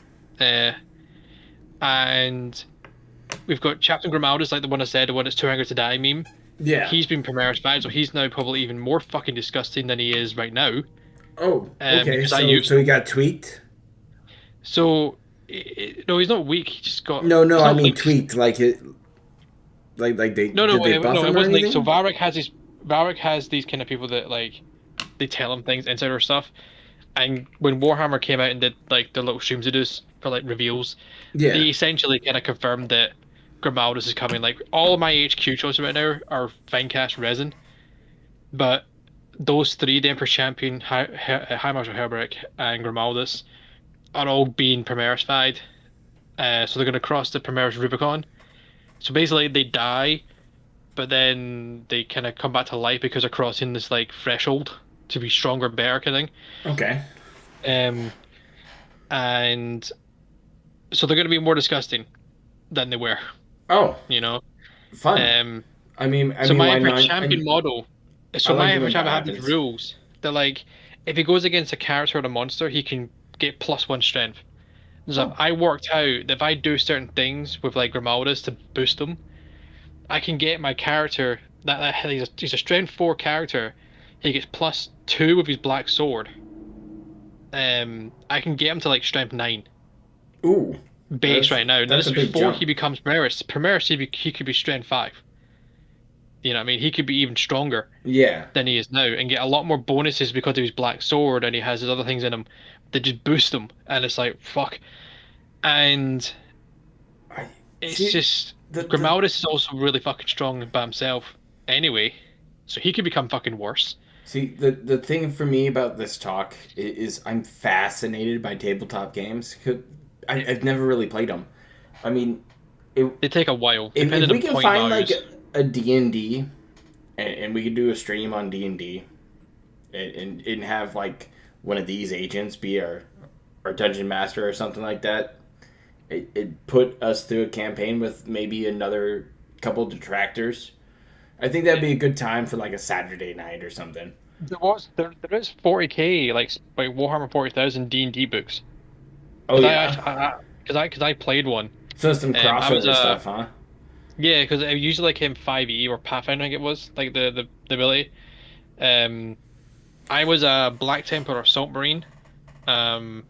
And we've got Captain Grimaldus, like the one I said, the one that's too angry to die meme. Yeah. He's been Primaris back, so he's now probably even more fucking disgusting than he is right now. Oh, okay. So he got tweaked? So, no, he's not weak. He just got... No, I mean tweaked, like it... Like they... No, it wasn't like... So Varric has these kind of people that, like, they tell him things, insider stuff. And when Warhammer came out and did, like, the little streams they do for, like, reveals, they essentially kind of confirmed that Grimaldus is coming. Like, all of my HQ choices right now are Finecast Resin, but those three, the Emperor Champion, High Marshal Hellbrick, and Grimaldus, are all being Primaris-fied. So they're going to cross the Primaris Rubicon. So basically, they die, but then they kind of come back to life because they're crossing this, like, threshold to be stronger, better kind of thing. Okay. And so they're going to be more disgusting than they were. Oh. Fun. I mean, so my Emperor why not? Champion model. So my Emperor Champion has rules. They're like, if he goes against a character or a monster, he can get +1 strength. So I worked out that if I do certain things with like Grimaldus to boost them, I can get my character he's a strength 4 character. He gets +2 with his black sword. I can get him to like strength 9. Ooh. Base right now. Now this is before he becomes Primaris. Primaris, he could be strength 5. You know what I mean? He could be even stronger than he is now and get a lot more bonuses because of his black sword, and he has his other things in him that just boost him. And it's like, fuck. And Grimaldus is also really fucking strong by himself anyway, so he could become fucking worse. See, the thing for me about this talk is I'm fascinated by tabletop games. I've never really played them. I mean, they take a while. If we can find values. Like a D&D, and we could do a stream on D&D, and have like one of these agents be our dungeon master or something like that, it put us through a campaign with maybe another couple detractors. I think that'd be a good time for like a Saturday night or something. There is 40k like Warhammer 40,000 D&D books. Oh yeah, because I played one. So some crossover stuff, huh? Yeah, because it usually came 5e or Pathfinder, I think it was like the ability. I was a Black Templar Assault Marine, and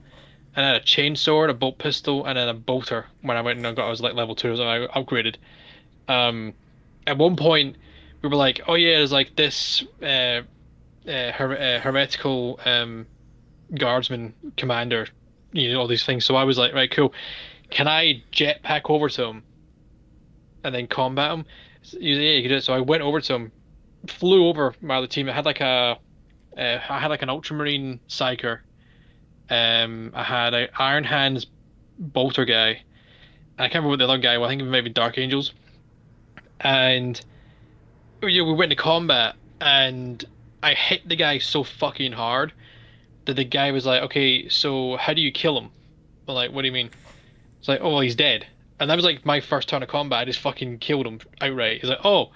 I had a chainsword, a bolt pistol, and then a bolter. When I went and I was like level 2, so I upgraded. At one point, we were like, oh yeah, there's like this heretical guardsman commander, all these things. So I was like, right, cool. Can I jetpack over to him and then combat him? Yeah, you can do it. So I went over to him, flew over my other team. I had like I had like an Ultramarine Psyker. I had an Iron Hands Bolter guy. I can't remember what the other guy was. I think it was maybe Dark Angels. And we went to combat, and I hit the guy so fucking hard that the guy was like, okay, so how do you kill him? I'm like, what do you mean? It's like, oh, well, he's dead. And that was like my first turn of combat. I just fucking killed him outright. He's like, oh,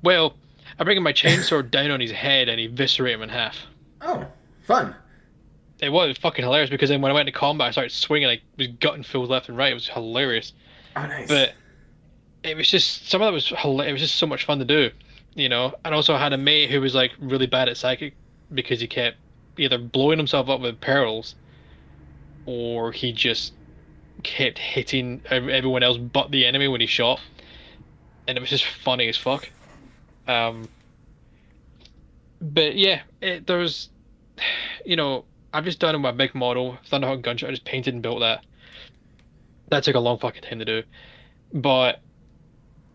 well, I bring my chainsword down on his head and eviscerate him in half. Oh, fun. It was fucking hilarious because then when I went to combat, I started swinging. I was gutting fools left and right. It was hilarious. Oh, nice. But it was just some of that was hilarious. It was just so much fun to do, you know. And also I had a mate who was like really bad at psychic because he kept either blowing himself up with perils, or he just kept hitting everyone else but the enemy when he shot, and it was just funny as fuck. But yeah, there's, you know, I've just done my big model, Thunderhawk gunshot. I just painted and built that. That took a long fucking time to do, but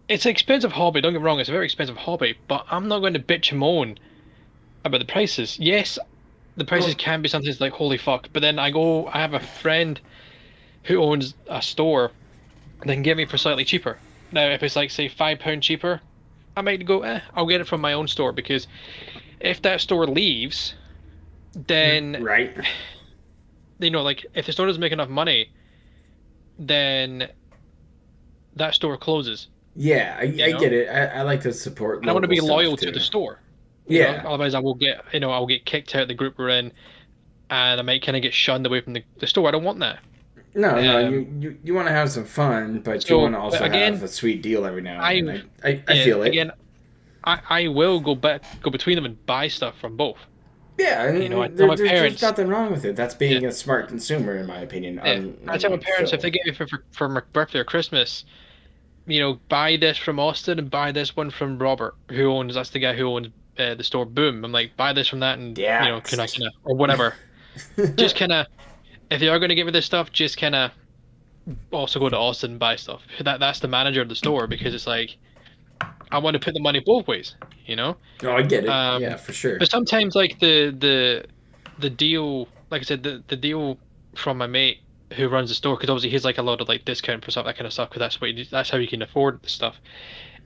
it's an expensive hobby. Don't get me wrong, it's a very expensive hobby. But I'm not going to bitch and moan about the prices. Yes, the prices can be something like holy fuck. But then I have a friend who owns a store that can get me for slightly cheaper. Now, if it's like say £5 cheaper, I might go, I'll get it from my own store, because if that store leaves, then right, you know, like if the store doesn't make enough money, then that store closes. Yeah, I get it. I like to support. And I want to be loyal too. to the store. Yeah. Otherwise, I will get kicked out of the group we're in, and I might kind of get shunned away from the store. I don't want that. No, you want to have some fun, but you want to also have a sweet deal every now and then. I feel it. Again, I will go between them and buy stuff from both. Yeah, I mean, there's nothing wrong with it. That's being a smart consumer, in my opinion. Yeah. I tell my parents, if they get me for my birthday or Christmas, you know, buy this from Austin and buy this one from Robert, that's the guy who owns the store Boom. I'm like, buy this from that, and you know, kind of or whatever. Just kind of, if you are going to give me this stuff, just kind of also go to Austin and buy stuff. That's the manager of the store, because it's like, I want to put the money both ways, you know. No, I get it. Yeah, for sure. But sometimes, like the deal, like I said, the deal from my mate who runs the store, because obviously he's like a lot of like discount for stuff, that kind of stuff, because that's how you can afford the stuff,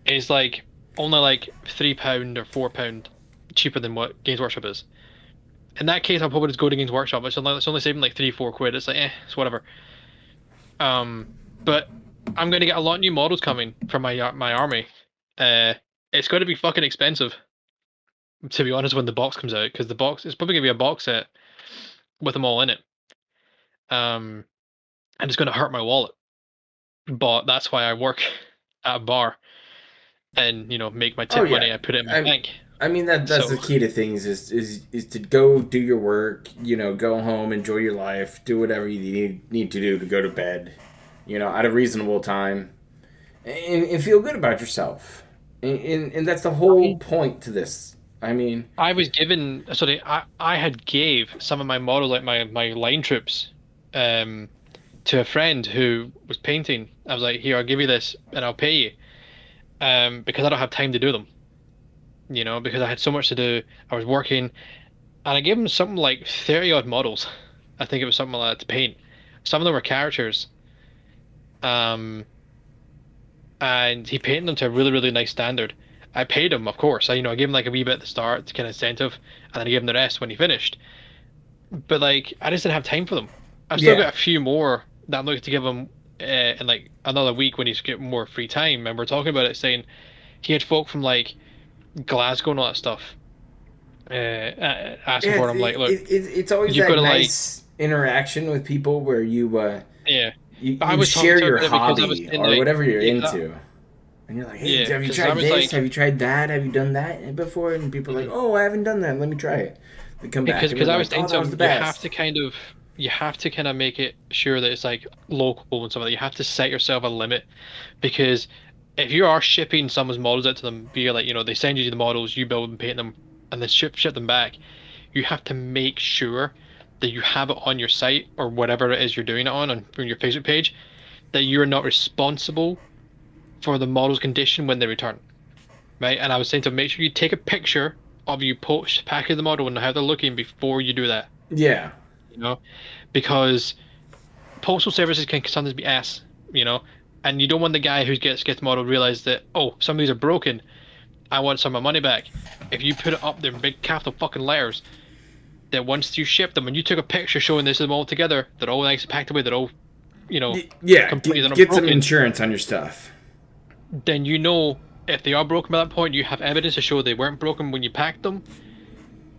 is like only like £3 or £4 cheaper than what Games Workshop is. In that case, I'll probably just go to Games Workshop. It's only saving like £3-4. It's like it's whatever. But I'm going to get a lot of new models coming from my army. It's going to be fucking expensive, to be honest, when the box comes out, because it's probably going to be a box set with them all in it. And it's going to hurt my wallet, but that's why I work at a bar and, you know, make my tip money. I put it in my bank. I mean, that's the key to things is to go do your work, you know, go home, enjoy your life, do whatever you need to do to go to bed, you know, at a reasonable time, and feel good about yourself. And that's the whole point to this. I mean, I had gave some of my models, like my line troops, to a friend who was painting. I was like, here, I'll give you this and I'll pay you, because I don't have time to do them, you know, because I had so much to do. I was working, and I gave him something like 30 odd models. I think it was something like that to paint. Some of them were characters, and he painted them to a really, really nice standard. I paid him, of course. I gave him like a wee bit at the start to kind of incentive, and then I gave him the rest when he finished. But like, I just didn't have time for them. I've still got a few more that I'm looking to give him in like another week when he's getting more free time. And we're talking about it, saying he had folk from like Glasgow and all that stuff asking for him. Like, look, it's always that nice interaction with people where you share your hobby or whatever you're into. And you're like, hey, have you tried this? Have you tried that? Have you done that before? And people are like, oh, I haven't done that. Let me try it. They come back because I was thinking, best. you have to kind of make it sure that it's like local and stuff like that. You have to set yourself a limit, because if you are shipping someone's models out to them via, like, you know, they send you the models, you build and paint them, and then ship them back, you have to make sure that you have it on your site or whatever it is you're doing it on your Facebook page, that you're not responsible for the model's condition when they return, right? And I was saying to make sure you take a picture of you package the model and how they're looking before you do that. Yeah. You know, because postal services can sometimes be ass, you know, and you don't want the guy who gets the model realize that, oh, some of these are broken, I want some of my money back. If you put it up there in big capital fucking letters, that once you ship them and you took a picture showing this is them all together, they're all nice packed away, they're all, you know, get some insurance on your stuff. Then you know if they are broken by that point, you have evidence to show they weren't broken when you packed them,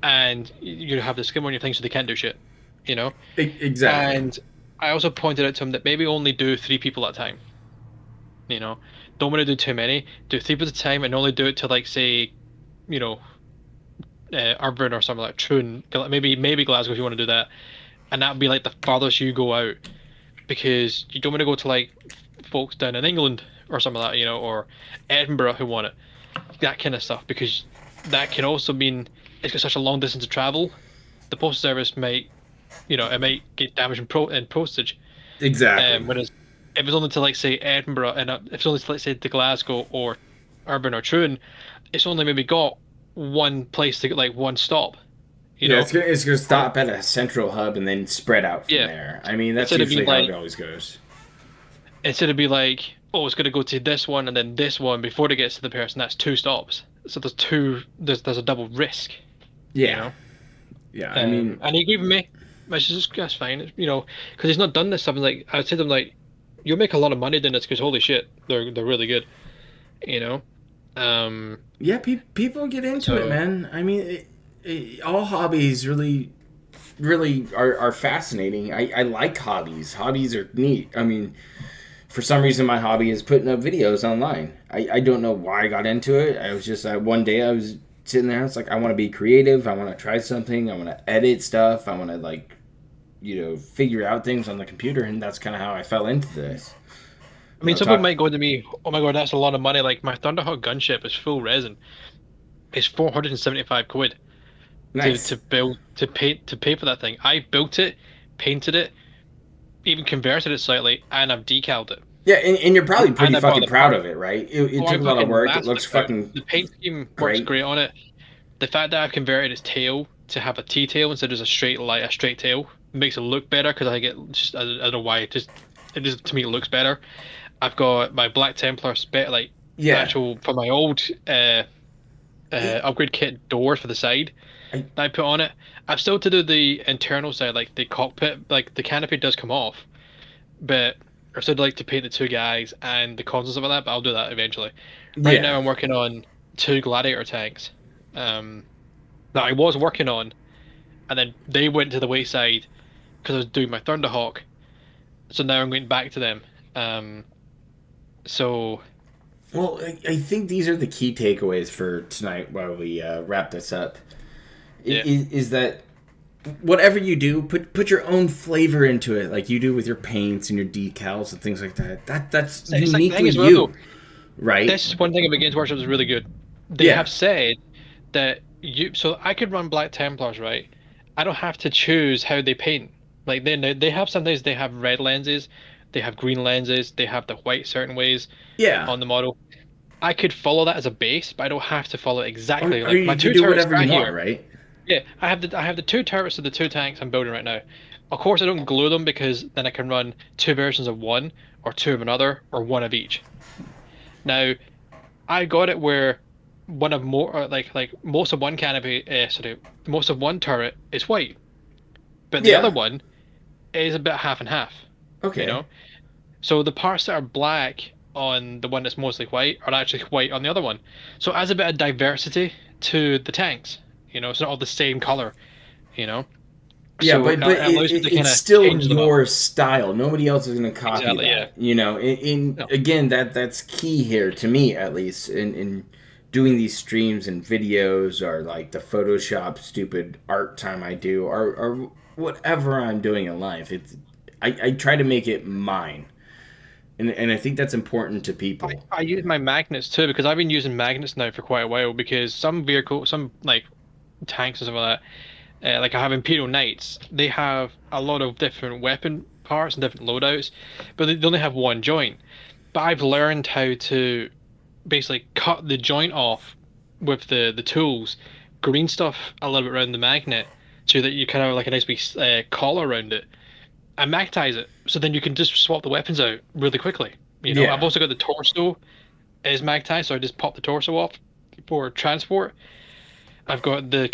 and you have the skim on your thing so they can't do shit. you know. Exactly. And I also pointed out to him that maybe only do 3 people at a time. You know, don't want to do too many. Do 3 people at a time, and only do it to like say, you know, Urban or something like Troon. Maybe Glasgow if you want to do that, and that would be like the farthest you go out, because you don't want to go to like folks down in England or something like that, you know, or Edinburgh who want it, that kind of stuff, because that can also mean it's got such a long distance to travel. The postal service might, you know, it might get damaged in postage. Exactly. Whereas if it's only to like say Edinburgh, and if it's only to like say to Glasgow or Urban or Troon, it's only maybe got one place to get like one stop. You know? It's gonna stop at a central hub and then spread out from Yeah. there. I mean, that's Instead of usually being how like- it always goes. Instead of be like, oh, it's gonna go to this one and then this one before it gets to the person. That's 2 stops. So there's a double risk. Yeah. You know? Yeah. I mean, and he gave me, which is that's fine. You know, because he's not done this stuff. Like I said to him, like, you'll make a lot of money doing this because holy shit, they're really good. You know. yeah, people get into it, man. I mean, all hobbies really are fascinating. I like hobbies. Hobbies are neat. I mean, for some reason, my hobby is putting up videos online. I don't know why I got into it. I was just one day I was sitting there. It's like I want to be creative. I want to try something. I want to edit stuff. I want to like, figure out things on the computer, and that's kind of how I fell into this. I mean, some people might go to me, oh my god, that's a lot of money. Like my Thunderhawk gunship is full resin. It's 475 quid. Nice. To pay for that thing. I built it, painted it, even converted it slightly, and I've decaled it. Yeah, and you're probably pretty And I bought fucking the proud part. of it, right? It Oh, took a lot of work. It looks fucking. The paint scheme great. works great on it. The fact that I've converted its tail to have a T-tail instead of just a straight tail makes it look better, because I don't know why, it just to me it looks better. I've got my Black Templar actual for my old upgrade kit door for the side that I put on it. I've still to do the internal side, like the cockpit, like the canopy does come off, but I still like to paint the 2 guys and the consoles and stuff like that, but I'll do that eventually. Right now I'm working on 2 Gladiator tanks that I was working on, and then they went to the wayside because I was doing my Thunderhawk, so now I'm going back to them. Well, I think these are the key takeaways for tonight while we wrap this up. Is that whatever you do, put your own flavor into it, like you do with your paints and your decals and things like that. That's uniquely as well, you, though. right? This one thing about Games Workshop is really good. They have said that so I could run Black Templars, right? I don't have to choose how they paint. Like they have sometimes they have red lenses, they have green lenses, they have the white certain ways on the model. I could follow that as a base, but I don't have to follow it exactly. Or my you 2 can do turrets whatever you right want, here. right? Yeah, I have the 2 turrets of the 2 tanks I'm building right now. Of course, I don't glue them because then I can run 2 versions of one, or 2 of another, or 1 of each. Now, I got it where one of more like most of one canopy, most of one turret is white, but the other one is a bit half and half. Okay. You know, so the parts that are black on the one that's mostly white are actually white on the other one. So it adds a bit of diversity to the tanks. You know, it's not all the same color. You know. Yeah, so but it's still your style. Nobody else is going to copy that. Yeah. You know, again, that's key here to me, at least, in doing these streams and videos, or like the Photoshop stupid art time I do, or whatever I'm doing in life. I try to make it mine. And I think that's important to people. I use my magnets too, because I've been using magnets now for quite a while, because some like tanks and stuff like that, like I have Imperial Knights, they have a lot of different weapon parts and different loadouts, but they only have one joint. But I've learned how to basically cut the joint off with the tools, green stuff a little bit around the magnet, so that you kind of have like a nice big collar around it, and magnetize it, so then you can just swap the weapons out really quickly. You know, I've also got the torso is magnetized, so I just pop the torso off for transport. I've got the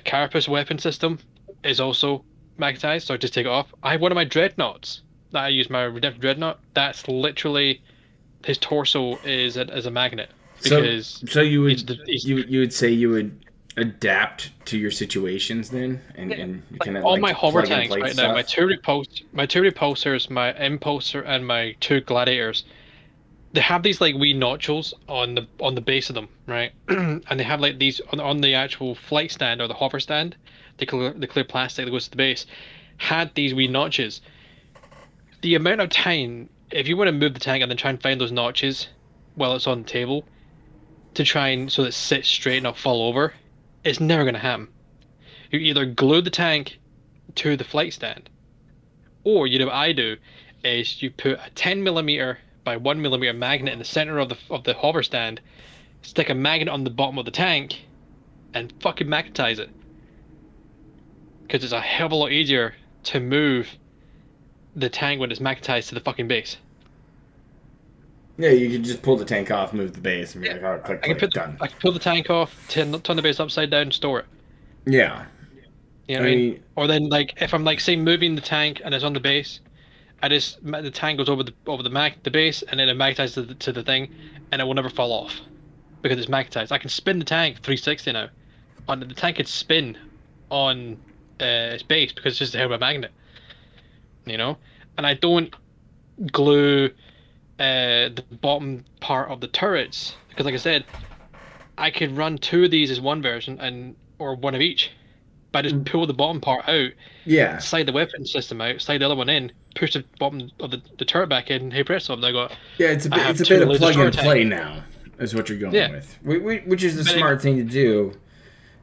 carapace weapon system is also magnetized, so I just take it off. I have one of my dreadnoughts that I use, my Redemption Dreadnought. That's literally his torso is as a magnet, because so you would say you would adapt to your situations then, and you kind of all like my hover plug and tanks play right stuff. now, my two repulsors, my impulsor, and my two gladiators, they have these like wee nodules on the base of them, right? And they have like these on the actual flight stand or the hover stand, the clear plastic that goes to the base, had these wee notches. The amount of time, if you want to move the tank and then try and find those notches while it's on the table, to try and so that it sits straight and not fall over, it's never going to happen. You either glue the tank to the flight stand, or you know what I do, is you put a 10 millimeter by 1 millimeter magnet in the center of the hover stand, stick a magnet on the bottom of the tank, and fucking magnetize it. Because it's a hell of a lot easier to move the tank when it's magnetized to the fucking base. Yeah, you could just pull the tank off, move the base, and be like, oh, click, click, done. I can pull the tank off, turn the base upside down, and store it. Yeah. You know what I mean? Or then like if I'm like say moving the tank and it's on the base, the tank goes over the base and then it magnetizes to the thing, and it will never fall off because it's magnetized. I can spin the tank 360 now. The tank could spin on its base because it's just held by a magnet. You know, and I don't glue the bottom part of the turrets because, like I said, I could run two of these as one version or one of each. But I just pull the bottom part out, Yeah. slide the weapon system out, slide the other one in, push the bottom of the turret back in, hey presto, I got. Yeah, it's a bit of plug and play now, is what you're going with. Which is the smart thing to do.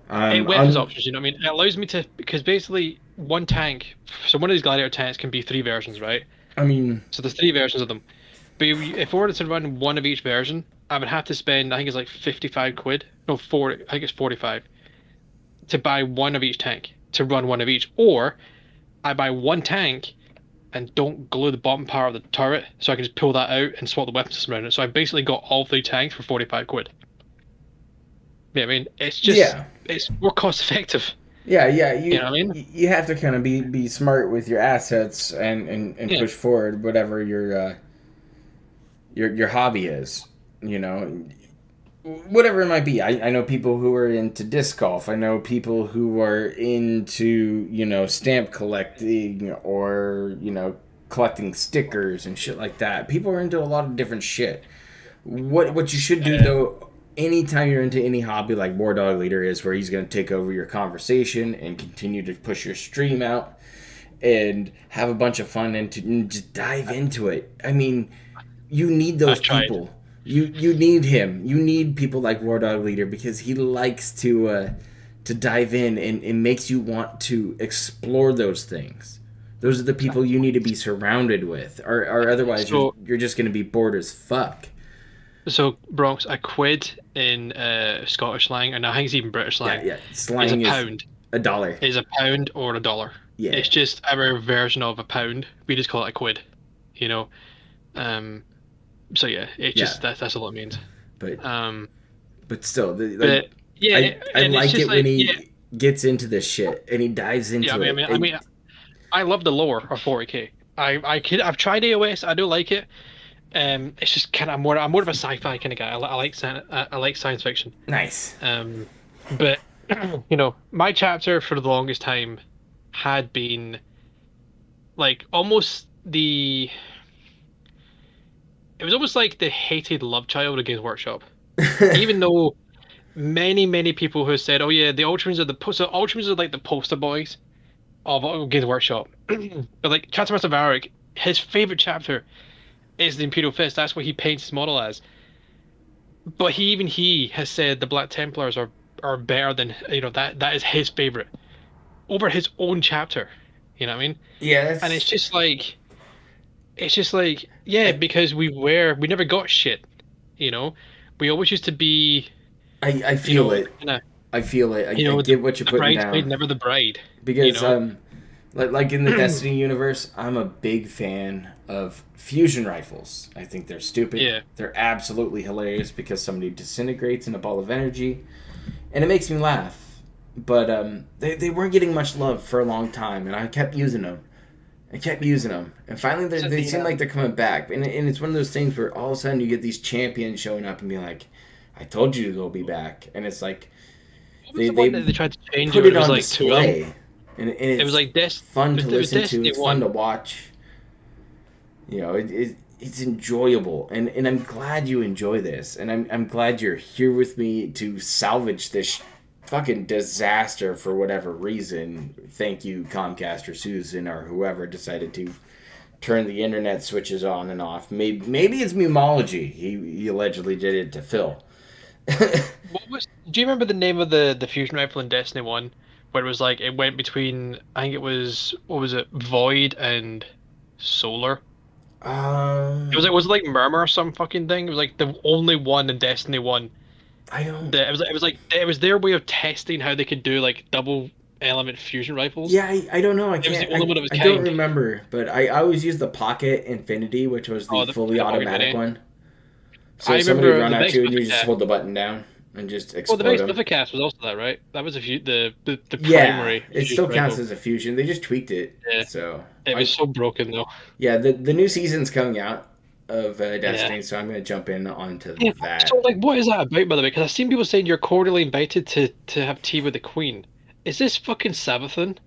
Weapons options, you know what I mean? It allows me to, because basically one tank, so one of these gladiator tanks can be 3 versions, right? I mean, so there's 3 versions of them. But if I were to run one of each version, I would have to spend, I think it's like 55 quid. No, 40, I think it's 45. To buy one of each tank, to run one of each. Or I buy one tank and don't glue the bottom part of the turret, so I can just pull that out and swap the weapon system around it. So I basically got all 3 tanks for 45 quid. Yeah, I mean, it's just, it's more cost effective. Yeah, you know what I mean? You have to kind of be smart with your assets and push forward whatever your hobby is, you know, whatever it might be. I know people who are into disc golf. I know people who are into, you know, stamp collecting or, you know, collecting stickers and shit like that. People are into a lot of different shit. What you should do though, anytime you're into any hobby like War Dog Leader is, where he's going to take over your conversation and continue to push your stream out and have a bunch of fun and just dive into it. I mean, you need those people. You need him. You need people like War Dog Leader because he likes to dive in and makes you want to explore those things. Those are the people you need to be surrounded with, or otherwise you're just going to be bored as fuck. So, Bronx, a quid in Scottish slang, and I think it's even British slang. Yeah. Slang is pound. $1. Is a pound or $1. Yeah. It's just our version of a pound. We just call it a quid, you know. So yeah, it's just that's all it means. But still, I like it when he gets into this shit and he dives into it. I mean, I love the lore of 40K. I've tried AOS. I do like it. It's just kind of I'm more of a sci-fi kind of guy. I like science fiction. Nice. But you know, my chapter for the longest time had been like almost the. It was almost like the hated love child of Games Workshop, even though many people who said, "Oh yeah, the Ultramarines are like the poster boys of Games Workshop." But like Chapter Master Varric, his favorite chapter is the Imperial Fist. That's what he paints his model as. But he has said the Black Templars are better than, you know, that is his favorite over his own chapter. You know what I mean? Yeah. And it's just like. Because we never got shit, you know. We always used to be. I feel it. I feel it. I get what you're putting down. Bridesmaid, never the bride. Because like in the Destiny universe, I'm a big fan of fusion rifles. I think they're stupid. Yeah. They're absolutely hilarious because somebody disintegrates in a ball of energy, and it makes me laugh. But they weren't getting much love for a long time, and I kept using them. And finally they seem like they're coming back. And it's one of those things where all of a sudden you get these champions showing up and being like, I told you they'll be back. And it's like, What was the one that they tried to change put it? it It was on like two of them. display, and it's It was like fun to it was listen to. Destiny It's 1. fun to watch. You know, it's enjoyable, and I'm glad you enjoy this, and I'm glad you're here with me to salvage this fucking disaster for whatever reason. Thank you, Comcast or Susan or whoever decided to turn the internet switches on and off. Maybe it's Mumology. He allegedly did it to Phil. Do you remember the name of the fusion rifle in Destiny 1? Where it was like, it went between, I think it was, what was it, Void and Solar? Was it like Murmur or some fucking thing? It was like the only one in Destiny 1. I don't. It was their way of testing how they could do like double element fusion rifles. Yeah, I don't know. I It was can't. the only one of its I don't kind. remember, but I always used the Pocket Infinity, which was the fully the Pocket automatic Mini. one. So I if somebody remember run the at you and you Vex just hold the button down and just Well, explode the Vex them. Vivicast was also that, right? That was the Yeah, primary. it still counts as a fusion. They just tweaked it. Yeah. So It was so broken though. yeah, the new season's coming out of Destiny, so I'm gonna jump in onto that. So like, what is that about, by the way? Because I've seen people saying you're cordially invited to have tea with the Queen. Is this fucking Savathun?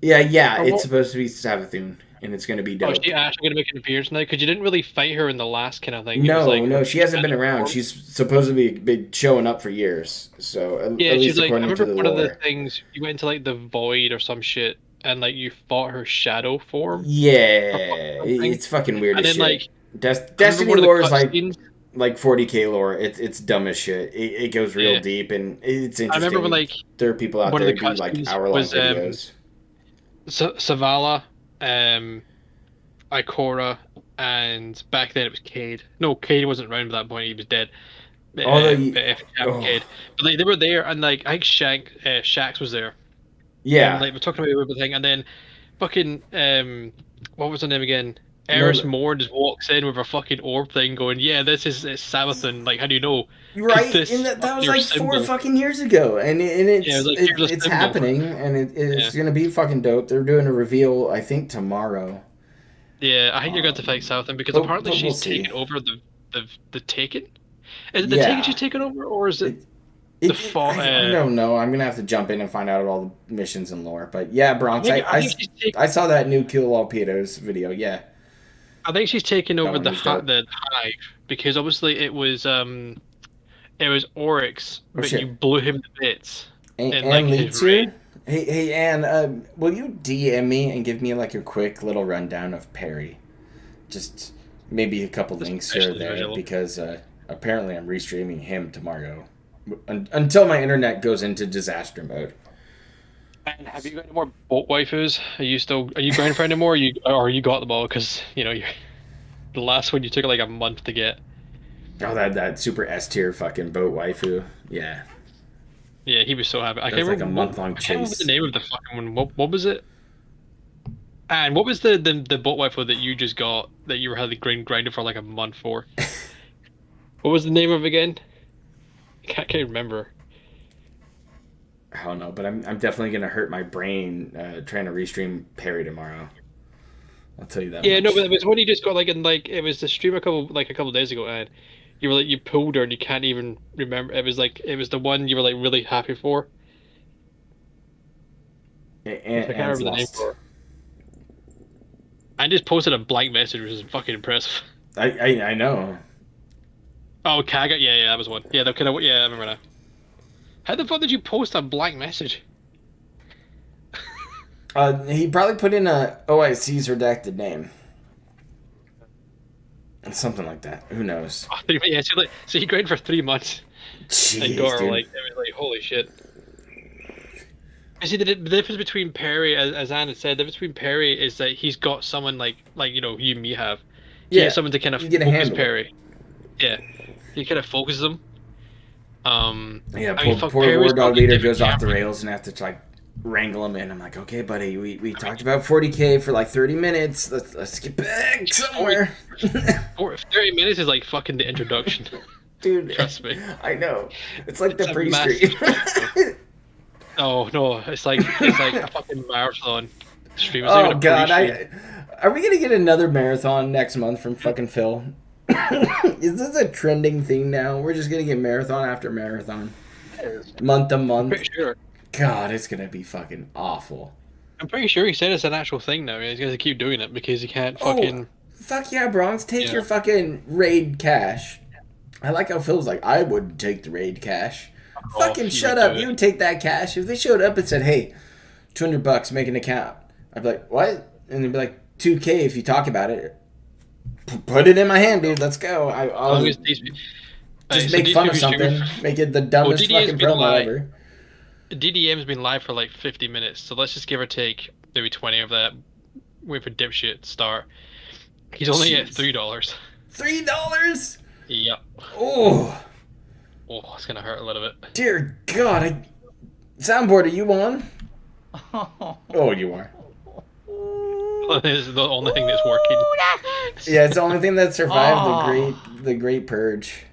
Yeah, Or it's what? supposed to be Savathun, and it's gonna be Oh, dope. is she actually gonna make an appearance now? Because you didn't really fight her in the last kind of thing. It was No, like no, her she hasn't been magic around. form. She's supposed to be showing up for years. So at Yeah, least she's like, I according to remember the one of the lore. things, you went into like the void or some shit, and like you fought her shadow form. Yeah, something. it's fucking weird And as then shit. like, I remember Destiny one of the lore is like cutscenes. 40K lore. It's dumb as shit. It goes real Yeah. deep and it's interesting. I remember when like there are people out one of there the who do like cutscenes hour-long was videos. Savala, Ikora, and back then it was Cade. No, Cade wasn't around at that point. He was dead. Cade. But like they were there, and like I think Shax was there. Yeah, And like we're talking about everything, and then fucking what was her name again? Eris Moore just walks in with her fucking orb thing, going, "Yeah, this is Savathun. Like, how do you know?" right. This And that was your like symbol. 4 fucking years ago, and it's Yeah, it was like, here's a it's symbol. happening, and it's Yeah. gonna be fucking dope. They're doing a reveal, I think tomorrow. Yeah, I think you're going to fight Savathun because but- apparently but we'll she's see. taken over the Taken. Is it the Yeah. Taken she's taken over, or is it? I don't know. I'm gonna have to jump in and find out all the missions and lore. But yeah, Bronx, I think she's taken, I saw that new Kill All Pedos video. Yeah, I think she's taken over one the was dope. the Hive because obviously it was Oryx, but shit. you blew him to bits. and like, his leads raid. you. Hey, Ann, will you DM me and give me like a quick little rundown of Perry? Just maybe a couple links here or Especially there visual. because apparently I'm restreaming him tomorrow until my internet goes into disaster mode. And have you got any more boat waifus? Are you grinding for any more? Or you got them all? Because you're the last one you took like a month to get. Oh, that super S tier fucking boat waifu. Yeah. Yeah, he was so happy. I That can't was like remember a month-long I can't remember chase. the name of the fucking one. What was it? And what was the boat waifu that you just got that you were had the grinding for like a month for? What was the name of it again? I can't remember. I don't know, but I'm definitely gonna hurt my brain trying to restream Perry tomorrow. I'll tell you that. Yeah, much. no, but it was when you just got like in like it was the stream a couple days ago, and you were like you pulled her and you can't even remember. It was the one you were like really happy for. I can't remember the name for her. I just posted a blank message, which is fucking impressive. I know. Oh, Kaga, yeah, that was one. Yeah, I remember now. How the fuck did you post a blank message? He probably put in a OIC's redacted name. Something like that. Who knows? Oh, yeah, so he grinded for 3 months Jeez, and got her dude. like, it was like, holy shit. You see, the difference between Perry, as Anna said, the difference between Perry is that he's got someone like you and me have. He has someone to kind of you get a focus handle. Perry. Yeah, he kind of focuses them. Yeah, I mean, poor fuck, War Perry's Dog probably leader different goes off the camera. rails and I have to like wrangle him in. I'm like, okay, buddy, we talked about 40K for like 30 minutes. Let's get back somewhere. 30 minutes is like fucking the introduction. Dude, Trust me. I know. It's like the It's a pre-stream. Oh no, it's like a fucking marathon stream. It's not Oh even a god, pre-stream. are we gonna get another marathon next month from fucking Phil? Is this a trending thing now? We're just gonna get marathon after marathon. month to month. Pretty sure. God, it's gonna be fucking awful. I'm pretty sure he said it's an actual thing now. He's gonna keep doing it because he can't fucking. Oh, fuck yeah, Bronx. Take your fucking raid cash. I like how Phil's like, I wouldn't take the raid cash. Fucking shut up. You would take that cash. If they showed up and said, hey, $200, make an account. I'd be like, what? And they'd be like, $2K if you talk about it. Put it in my hand, dude. Let's go. I'll just make fun of something. Make it the dumbest fucking promo ever. DDM's been live for like 50 minutes, so let's just give or take maybe 20 of that. Wait for dipshit to start. He's only at $3. $3? Yep. Oh, it's gonna hurt a little bit. Dear God. Soundboard, are you on? Oh, you are. This is the only thing that's working. Yeah, it's the only thing that survived the great purge.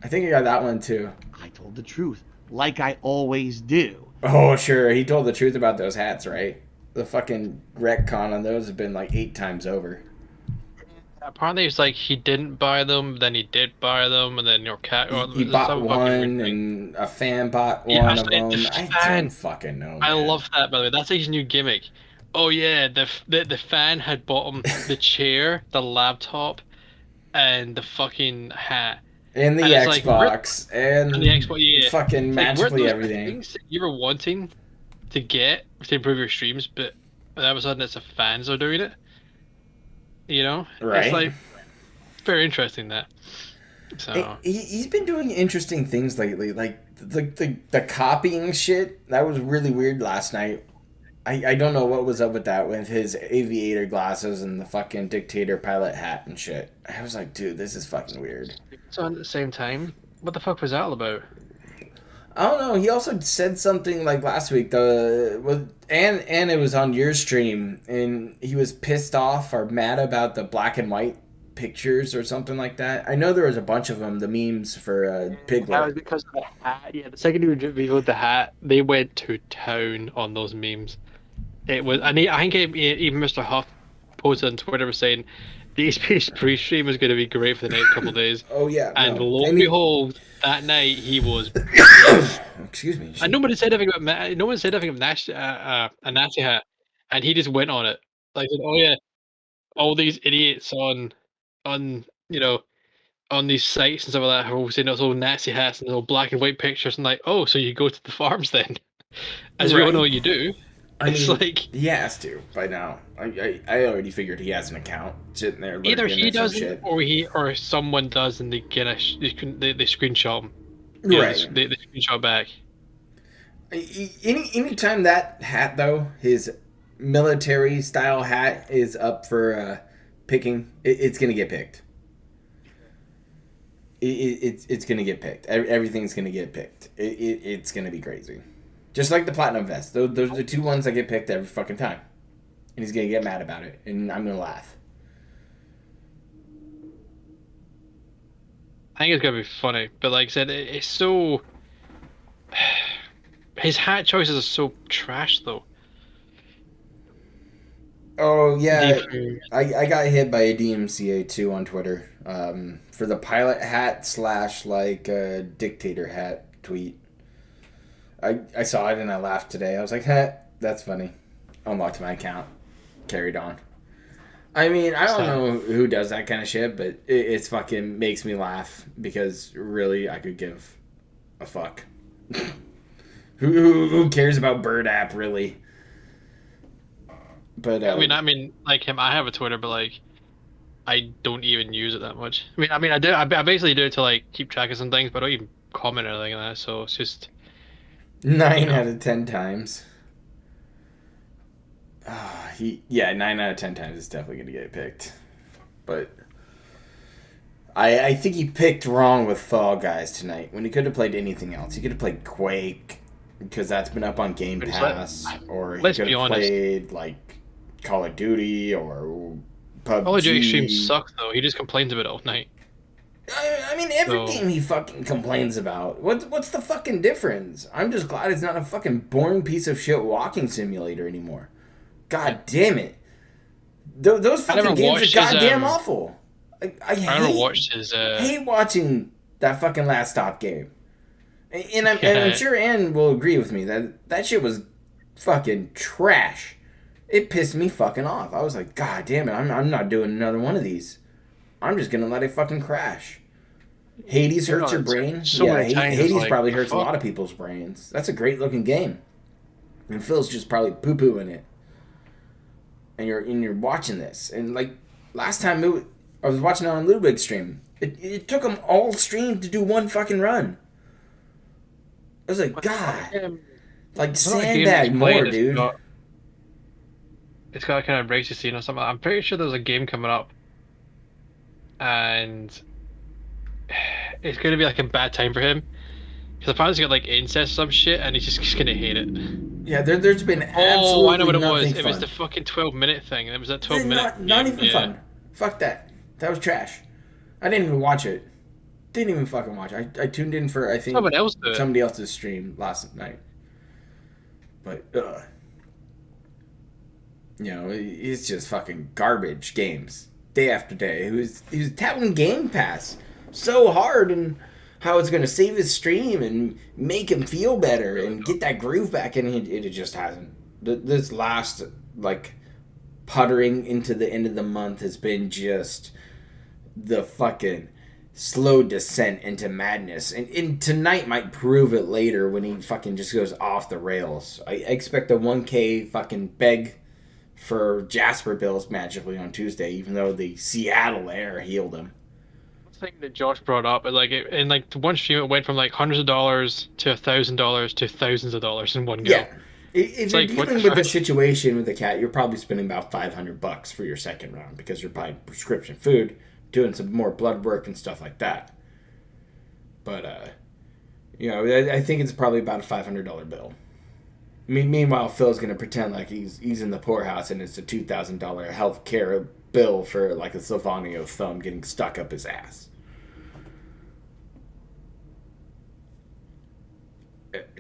I think I got that one too. I told the truth, like I always do. Oh, sure. He told the truth about those hats, right? The fucking retcon on those have been like 8 times over. Apparently, it's like he didn't buy them, then he did buy them, and then your cat. He bought one, and a fan bought one of them. I don't fucking know. Man. I love that, by the way. That's his new gimmick. Oh yeah, the fan had bought him the chair, the laptop, and the fucking hat. And the Xbox, and the Xbox, yeah. Fucking magically everything. Things that you were wanting to get to improve your streams, but all of a sudden it's the fans are doing it. You know? Right. It's like very interesting that. So he's been doing interesting things lately, like the copying shit. That was really weird last night. I don't know what was up with that, with his aviator glasses and the fucking dictator pilot hat and shit. I was like, dude, this is fucking weird. So at the same time, what the fuck was that all about? I don't know. He also said something like last week, and it was on your stream, and he was pissed off or mad about the black and white pictures or something like that. I know there was a bunch of them, the memes for Piglet. That was because of the hat. Yeah, the second he revealed the hat, they went to town on those memes. It was, I think even Mr. Huff posted on Twitter was saying the HP's pre-stream is going to be great for the next couple of days. Oh yeah, and lo and behold, that night he was. Excuse me. And nobody said anything about a Nazi hat, and he just went on it. Like, oh yeah, all these idiots on on these sites and stuff like that are all saying it's all Nazi hats and all black and white pictures, and like, oh, so you go to the farms then? As we all know you do. It's like he has to by now. I already figured he has an account sitting there. Either he doesn't, or someone does, and they get they screenshot him. Right. They screenshot back. Anytime that hat though, his military style hat is up for picking, it's gonna get picked. It's gonna get picked. Everything's gonna get picked. It's gonna be crazy. Just like the platinum vest. Those are the two ones that get picked every fucking time. And he's gonna get mad about it. And I'm gonna laugh. I think it's gonna be funny. But like I said, it's so... His hat choices are so trash, though. Oh, yeah. I got hit by a DMCA, too, on Twitter. For the pilot hat / dictator hat tweet. I saw it and I laughed today. I was like, that's funny. Unlocked my account. Carried on. I mean, I don't know who does that kind of shit, but it's fucking makes me laugh because really I could give a fuck. Who cares about Bird app, really? But I mean, like him, I have a Twitter, but like, I don't even use it that much. I mean, I do. I basically do it to like keep track of some things, but I don't even comment or anything like that. So it's just 9 out of 10 times. 9 out of 10 times is definitely gonna get picked. But I think he picked wrong with Fall Guys tonight. When he could have played anything else, he could have played Quake because that's been up on Game Pass, or he could have played like Call of Duty or PUBG. Call of Duty streams suck though. He just complains about it all night. I mean, every game he fucking complains about. What's the fucking difference? I'm just glad it's not a fucking boring piece of shit walking simulator anymore. God damn it. Those fucking games are goddamn awful. I never watched his... hate watching that fucking Last Stop game. And I'm sure Ann will agree with me that shit was fucking trash. It pissed me fucking off. I was like, God damn it, I'm not doing another one of these. I'm just gonna let it fucking crash. Hades hurts your brain. So yeah, many times Hades like, probably hurts a lot of people's brains. That's a great looking game. And Phil's just probably poo pooing it. And you're watching this. And like last time I was watching it on Ludwig's stream. It took him all stream to do one fucking run. I was like, God. Like sandbag more, dude. It's got kind of racist scene or something. I'm pretty sure there's a game coming up. And it's going to be like a bad time for him. Because apparently he's got like incest or some shit and he's just going to hate it. Yeah, there's been absolutely I know what it was. fun. It was the fucking 12-minute thing. It was that 12-minute. Not even fun. Fuck that. That was trash. I didn't even watch it. Didn't even fucking watch it. I tuned in for, I think, somebody else's stream last night. But, you know, it's just fucking garbage games. Day after day. He was touting Game Pass so hard and how it's going to save his stream and make him feel better and get that groove back, and it just hasn't. This last, like, puttering into the end of the month has been just the fucking slow descent into madness. And tonight might prove it later when he fucking just goes off the rails. I expect a 1K fucking beg for Jasper Bills magically on Tuesday, even though the Seattle air healed him. Thing that Josh brought up, like in like one stream, it went from like hundreds of dollars to $1,000 to thousands of dollars in one go. Yeah, if you're dealing with the situation with the cat, you're probably spending about $500 for your second round because you're buying prescription food, doing some more blood work and stuff like that. But you know, I think it's probably about a $500 bill. Meanwhile, Phil's gonna pretend like he's in the poorhouse and it's a $2,000 health care bill for like a Sylvanio thumb getting stuck up his ass.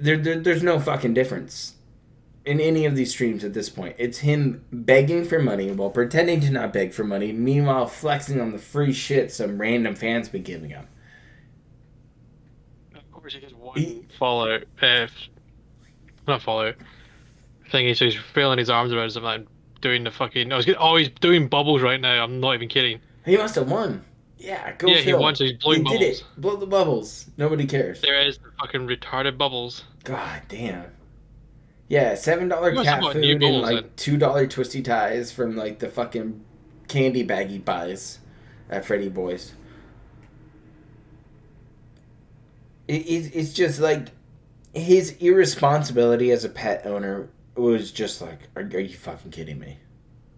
There's no fucking difference in any of these streams at this point. It's him begging for money while pretending to not beg for money, meanwhile flexing on the free shit some random fans been giving him. Of course, he gets one Fallout. Not Fallout. Thingy, so he's flailing his arms around something like doing the fucking. He's doing bubbles right now. I'm not even kidding. He must have won. Yeah, go. Yeah, Phil. he won, so he's blowing bubbles. Did it. Blow the bubbles. Nobody cares. There is the fucking retarded bubbles. God damn. Yeah, $7 cat food and like $2 twisty ties from like the fucking candy bag he buys at Freddy Boys. It's just like his irresponsibility as a pet owner was just like, are you fucking kidding me?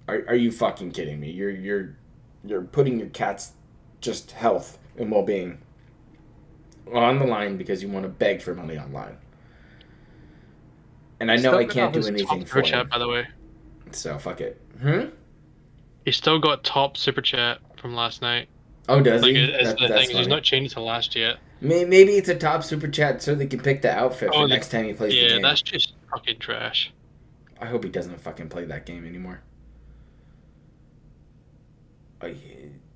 Are you fucking kidding me? You're putting your cat's just health and well-being on the line because you want to beg for money online. And I know I can't do anything for him. By the way. So fuck it. He's still got top super chat from last night. Oh, does he? That's the thing. He's not changed to last yet. Maybe it's a top super chat so they can pick the outfit for next time he plays the game. Yeah, that's just fucking trash. I hope he doesn't fucking play that game anymore.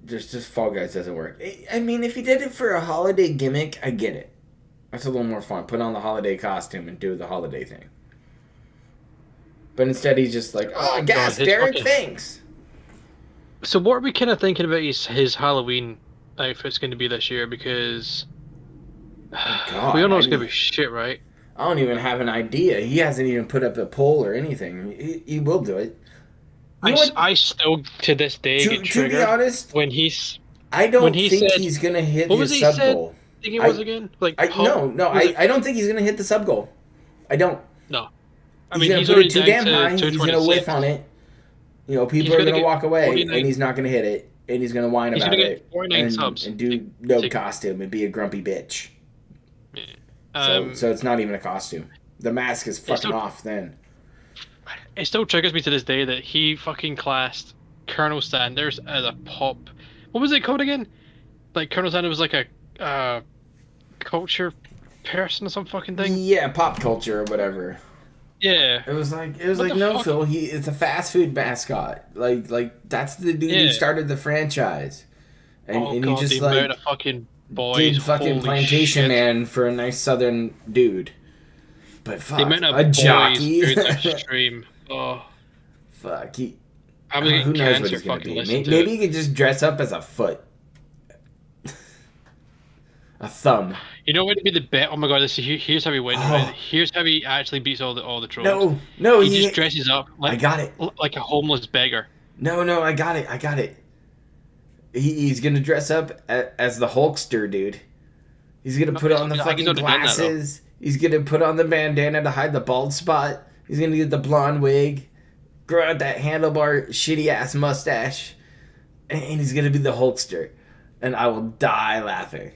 Just Fall Guys doesn't work. I mean, if he did it for a holiday gimmick, I get it. That's a little more fun. Put on the holiday costume and do the holiday thing. But instead he's just like, oh, gas, Derek, thanks. So what are we kind of thinking about his Halloween outfit's going to be this year? Because we don't know it's going to be shit, right? I don't even have an idea. He hasn't even put up a poll or anything. He will do it. I still, to this day, get triggered. To be honest, when I don't think he's going to hit his sub goal. I think he was again? I don't think he's going to hit the sub goal. I don't. No. He's going to put it too damn high. He's going to whiff on it. You know, people are going to walk away, and he's not going to hit it, and he's going to whine about it, and do no costume and be a grumpy bitch. So it's not even a costume. The mask is fucking off then. It still triggers me to this day that he fucking classed Colonel Sanders as a pop. What was it called again? Like Colonel Sanders was like a culture person or some fucking thing. Yeah, pop culture or whatever. Yeah. It was like no, fuck? Phil. It's a fast food mascot. Like that's the dude who started the franchise. And God, you just the amount of fucking boys, did fucking holy Plantation shit. Man for a nice southern dude. But fuck, The amount of a boys jockey. through the stream. Oh, Fuck, he. I was Who getting knows what cancer he's gonna fucking be? listening to Maybe it. he could just dress up as a foot, a thumb. You know what would be the bet? Oh my god, here's how he wins, right? Oh Here's how he actually beats all the trolls. no, He just dresses up I got it. like a homeless beggar. No, I got it. He's gonna dress up as the Hulkster, dude. He's gonna put on the I think he's fucking already done that, though. glasses. He's gonna put on the bandana to hide the bald spot. He's gonna get the blonde wig, grow out that handlebar shitty ass mustache, and he's gonna be the Hulkster. And I will die laughing.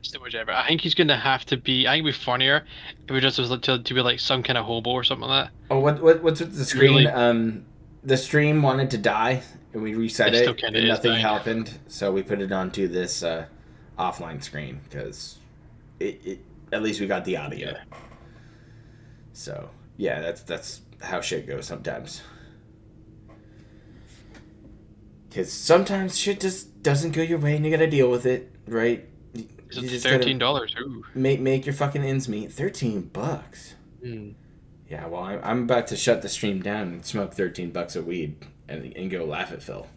So much ever. I think he's gonna have to be. I think it'd be funnier if it just was to be like some kind of hobo or something like that. Oh, what's with the screen? Really? The stream wanted to die, and we reset It still it, kinda and is nothing dying. happened. So we put it onto this offline screen because it at least we got the audio. Yeah. So yeah, that's how shit goes sometimes. Because sometimes shit just doesn't go your way, and you gotta deal with it, right? Is You it just gotta $13? Ooh. make your fucking ends meet. $13. Mm. Yeah, well, I'm about to shut the stream down and smoke $13 of weed and go laugh at Phil.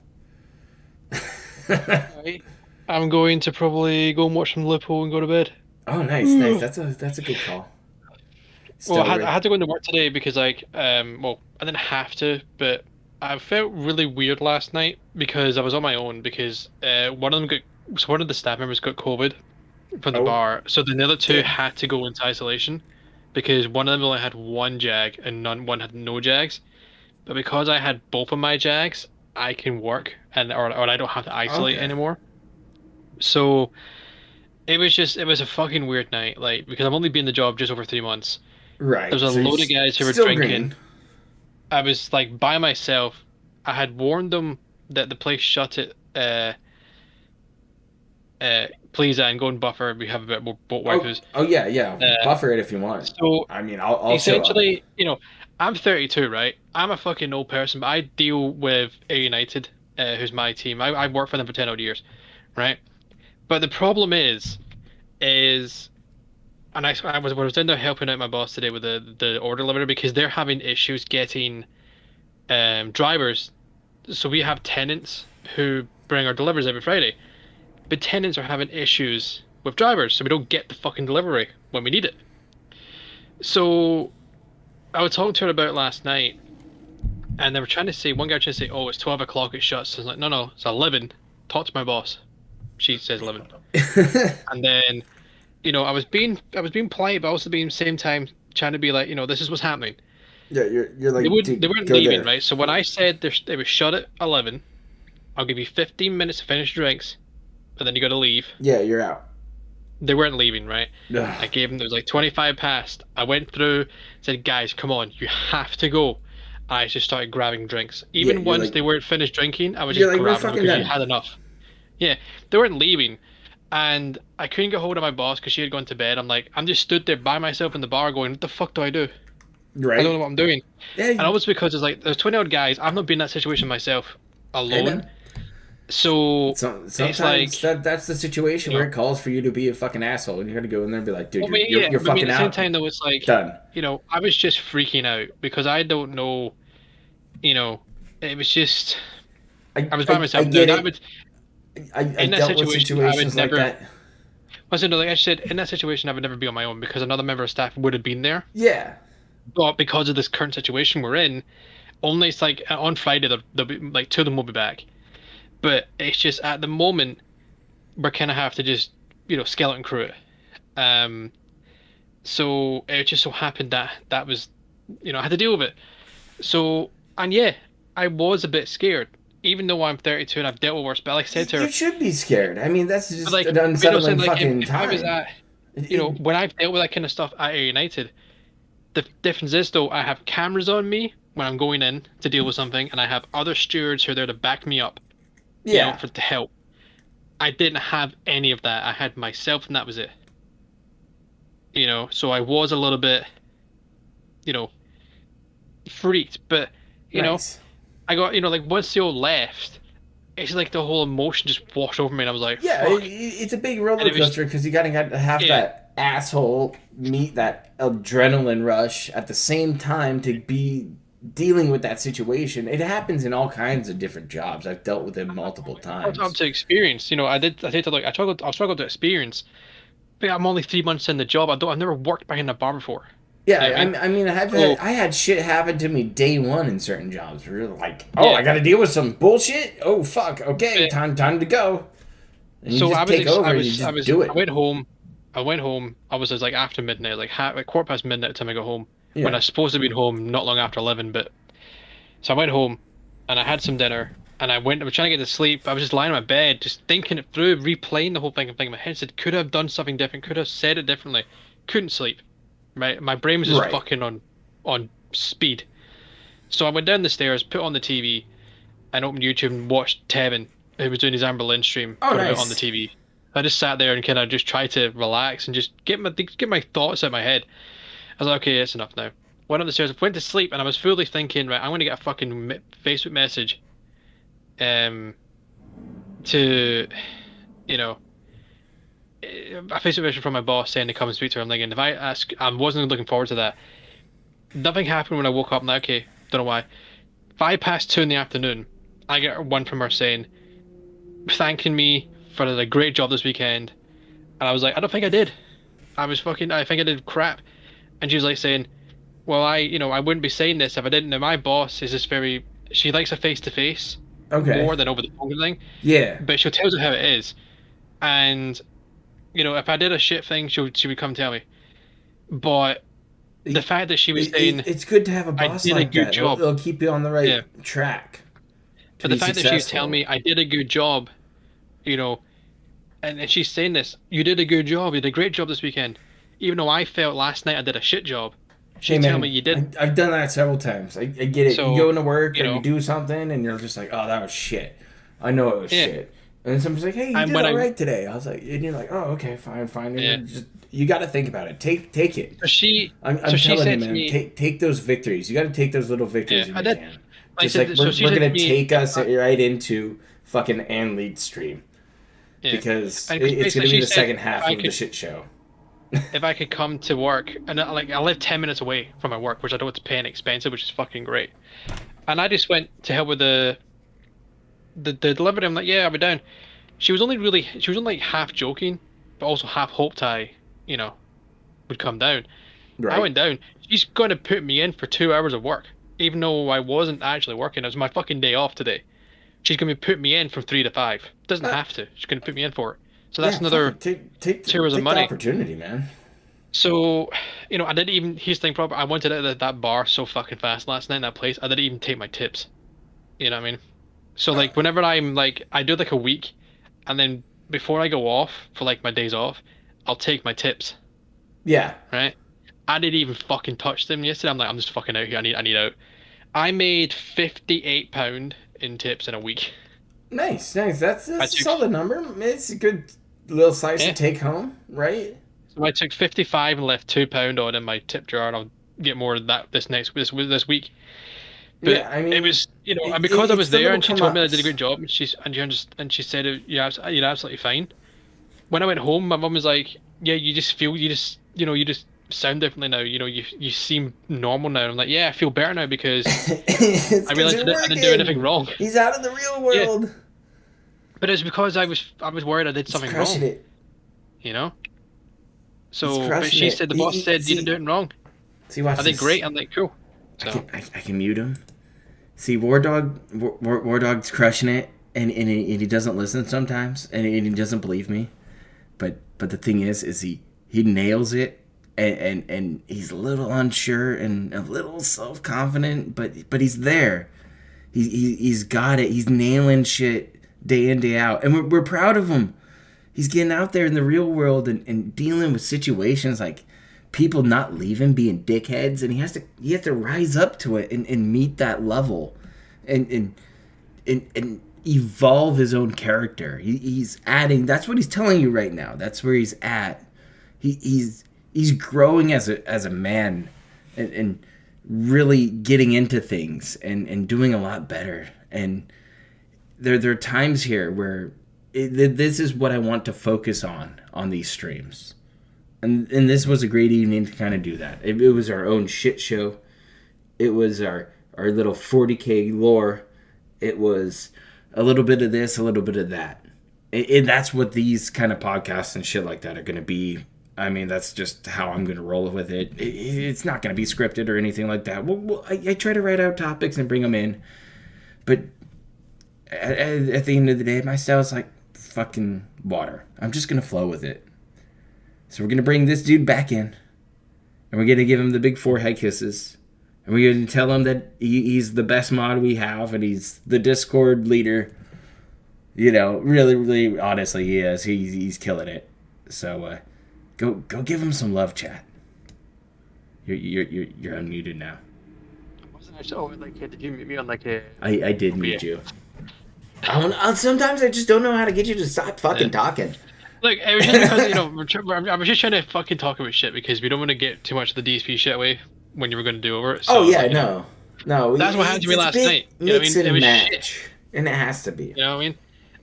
Right. I'm going to probably go and watch some Liverpool and go to bed. Oh, nice. That's a good call. Well, I Still had to go into work today because I didn't have to, but I felt really weird last night because I was on my own because one of the staff members got COVID from the Oh. bar, so the other two Yeah. had to go into isolation because one of them only had one jag and one had no jags. But because I had both of my jags, I can work or I don't have to isolate Okay. anymore. So it was a fucking weird night, like because I've only been in the job just over 3 months. right. There was a so load you're of guys who were still drinking. green. I was like by myself. I had warned them that the place shut at please and go and buffer. We have a bit more boat waifus. Oh yeah. Buffer it if you want. So I mean, I'll show up. essentially, I'm 32, right? I'm a fucking old person, but I deal with A United, who's my team. I've worked for them for 10 odd years, right? But the problem is, and I was down there helping out my boss today with the order limiter because they're having issues getting drivers. So we have tenants who bring our deliveries every Friday, but tenants are having issues with drivers, so we don't get the fucking delivery when we need it. So I was talking to her about it last night, and they were trying to say, one guy was trying to say, oh, it's 12 o'clock, it shuts. So I was like, no, it's 11. Talk to my boss. She says 11. And then, I was being polite, but also being same time trying to be like, this is what's happening. Yeah, you're like They weren't go leaving, there. right? So when I said they were shut at 11, I'll give you 15 minutes to finish drinks, but then you got to leave. Yeah, you're out. They weren't leaving, right? Ugh. I gave them, it was like 25 past. I went through, said, guys, come on, you have to go. I just started grabbing drinks. Even you're once like- they weren't finished drinking, I was You're just like, we're grabbing them fucking because you done. had enough. Yeah, they weren't leaving. And I couldn't get hold of my boss because she had gone to bed. I'm like, I'm just stood there by myself in the bar going, what the fuck do I do? Right. I don't know what I'm doing. Yeah, And almost because it's like, there's 20 odd guys. I've not been in that situation myself alone. So sometimes like- that's the situation where it calls for you to be a fucking asshole, and you're gonna go in there and be like, dude, Well, you're but fucking at the same out. time, though, it's like, Done. I was just freaking out because I don't know, it was just, I was by myself. I get Now, it. I in that dealt with situation, I would situations like never- that. like I said, in that situation, I would never be on my own because another member of staff would have been there. Yeah. But because of this current situation we're in, only it's like on Friday, they'll be, like 2 of them will be back. But it's just at the moment, we're kind of have to just, skeleton crew it. So it just so happened that was, I had to deal with it. So, and yeah, I was a bit scared, even though I'm 32 and I've dealt with worse. But like I said to her, You should be scared. I mean, that's just like, an unsettling like, fucking if I was time. at, when I've dealt with that kind of stuff at Air United, the difference is though I have cameras on me when I'm going in to deal with something, and I have other stewards who are there to back me up, Yeah. to help. I didn't have any of that. I had myself, and that was it. So I was a little bit, freaked, but Nice. I got, like once they all left, it's like the whole emotion just washed over me, and I was like, Yeah, fuck. it's a big roller And it was, coaster because you gotta have yeah. that asshole meet that adrenaline rush at the same time to be dealing with that situation. It happens in all kinds of different jobs. I've dealt with it multiple Hard time times. to experience. You know, I did to like, I struggled to experience. But I'm only 3 months in the job. I've never worked behind a bar before. Yeah, You know what I mean? I mean, So, I had shit happen to me day one in certain jobs. Where you're like, oh, yeah. I got to deal with some bullshit. Oh fuck, okay, Uh, time to go. And you So just take over and you just do I it. went home. I went home. I was like after midnight, like quarter past midnight by the time I got home. When I Yeah. was supposed to be home not long after 11, but so I went home and I had some dinner and I was trying to get to sleep. I was just lying on my bed, just thinking it through, replaying the whole thing and thinking in my head said, could I have done something different, could I have said it differently. Couldn't sleep. Right? My brain was just Right. fucking on speed. So I went down the stairs, put on the TV, and opened YouTube and watched Tevin, who was doing his Amber Lynn stream, Oh, put it on the nice. TV. I just sat there and kind of just tried to relax and just get my thoughts out of my head. I was like, okay, it's enough now. Went up the stairs, went to sleep, and I was fully thinking, right, I'm going to get a fucking Facebook message, um, to, you know, a Facebook message from my boss saying to come and speak to her. I'm thinking, if I ask, I wasn't looking forward to that. Nothing happened when I woke up. I'm like, okay, don't know why. 2:05 in the afternoon, I get one from her saying, thanking me for a great job this weekend. And I was like, I don't think I did. I think I did crap. And she was like saying, well, I wouldn't be saying this if I didn't. Now, my boss is just she likes a face to face Okay. more than over the phone thing, Yeah. but she'll tell you how it is. And, if I did a shit thing, she would come tell me. But the fact that she was saying, It's good to have a I boss did a like good that. job. It'll keep you on the right Yeah. track to But the be fact that she was telling successful. me I did a good job, you know, and she's saying this, you did a good job, you did a great job this weekend. Even though I felt last night I did a shit job, Hey she's telling me man, you did. I've done that several times. I get it. You So, go into work you or you know, do something and you're just like, oh, that was shit. I know it was yeah. shit. And then someone's like, hey, you And did when all I, right today. I was like, and you're like, oh, okay, fine. And yeah. you got to think about it. Take it. So she, I'm so she telling you, said to man. me, Take those victories. You got to take those little victories yeah, if I you did. can. I Just like said, so she we're said to gonna me, take us right into fucking Ann Lead stream yeah. because And it's basically gonna be she the said second half of the shit show. if I could come to work, and I live 10 minutes away from my work, which I don't have to pay and expensive, which is fucking great. And I just went to help with the delivery. I'm like, yeah, I'll be down. She was only like half joking, but also half hoped I, would come down. I Right. went down. She's going to put me in for 2 hours of work, even though I wasn't actually working. It was my fucking day off today. She's going to put me in from 3 to 5. Doesn't Uh, have to. She's going to put me in for it. So that's Yeah, another fuck it. Take 2 hours of the money. opportunity, man. So, I didn't even. Here's the thing, proper. I wanted out of that bar so fucking fast last night in that place. I didn't even take my tips. You know what I mean? So Uh, like, whenever I'm like, I do like a week, and then before I go off for like my days off, I'll take my tips. Yeah. Right? I didn't even fucking touch them yesterday. I'm like, I'm just fucking out here. I need out. I made £58 in tips in a week. Nice. That's I a took, solid number. It's a good little slice to yeah. take home, right? So I took 55 and left £2 on in my tip jar, and I'll get more of that this week. But Yeah, I mean, it was, and because I was it's the there, little and she told me I did a come-ups. great job, and she said you're absolutely fine. When I went home, my mum was like, "Yeah, you just sound differently now. You seem normal now." I'm like, "Yeah, I feel better now because It's I 'cause realized you're I didn't do anything working. wrong." He's out of the real Yeah, world. but it's because I was worried I did He's something crushing wrong, it. you know. He's So, but crushing she it. said the boss said you didn't do See, anything wrong. watch I did this. great. I'm like, cool. So I can mute him. See, War Dog's crushing it, and he doesn't listen sometimes, and he doesn't believe me. But the thing is he nails it, and he's a little unsure and a little self confident, but he's there. He's got it. He's nailing shit day in day out, and we're proud of him. He's getting out there in the real world and dealing with situations like people not leaving, being dickheads, and he has to rise up to it and meet that level, and evolve his own character. He's adding. That's what he's telling you right now. That's where he's at. He's growing as a man, and really getting into things and doing a lot better. And there are times here where this is what I want to focus on these streams. And this was a great evening to kind of do that. It was our own shit show. It was our little 40K lore. It was a little bit of this, a little bit of that. And that's what these kind of podcasts and shit like that are going to be. I mean, that's just how I'm going to roll with it. It's not going to be scripted or anything like that. I try to write out topics and bring them in. But at the end of the day, my style is like fucking water. I'm just going to flow with it. So we're going to bring this dude back in. And we're going to give him the big forehead kisses. And we're going to tell him that he's the best mod we have. And he's the Discord leader. You know, really, really, honestly, he is. He's killing it. So, go give him some love, chat. You're unmuted now. Wasn't I so like? Did you meet me on like a? I did mute you. Sometimes I just don't know how to get you to stop fucking talking. Like, it was just because, you know, I was just trying to fucking talk about shit because we don't want to get too much of the DSP shit away when you were going to do over it. So, oh, yeah, like, no. That's what happened to me last night. You know what I mean? It was match. shit. And it has to be. You know what I mean?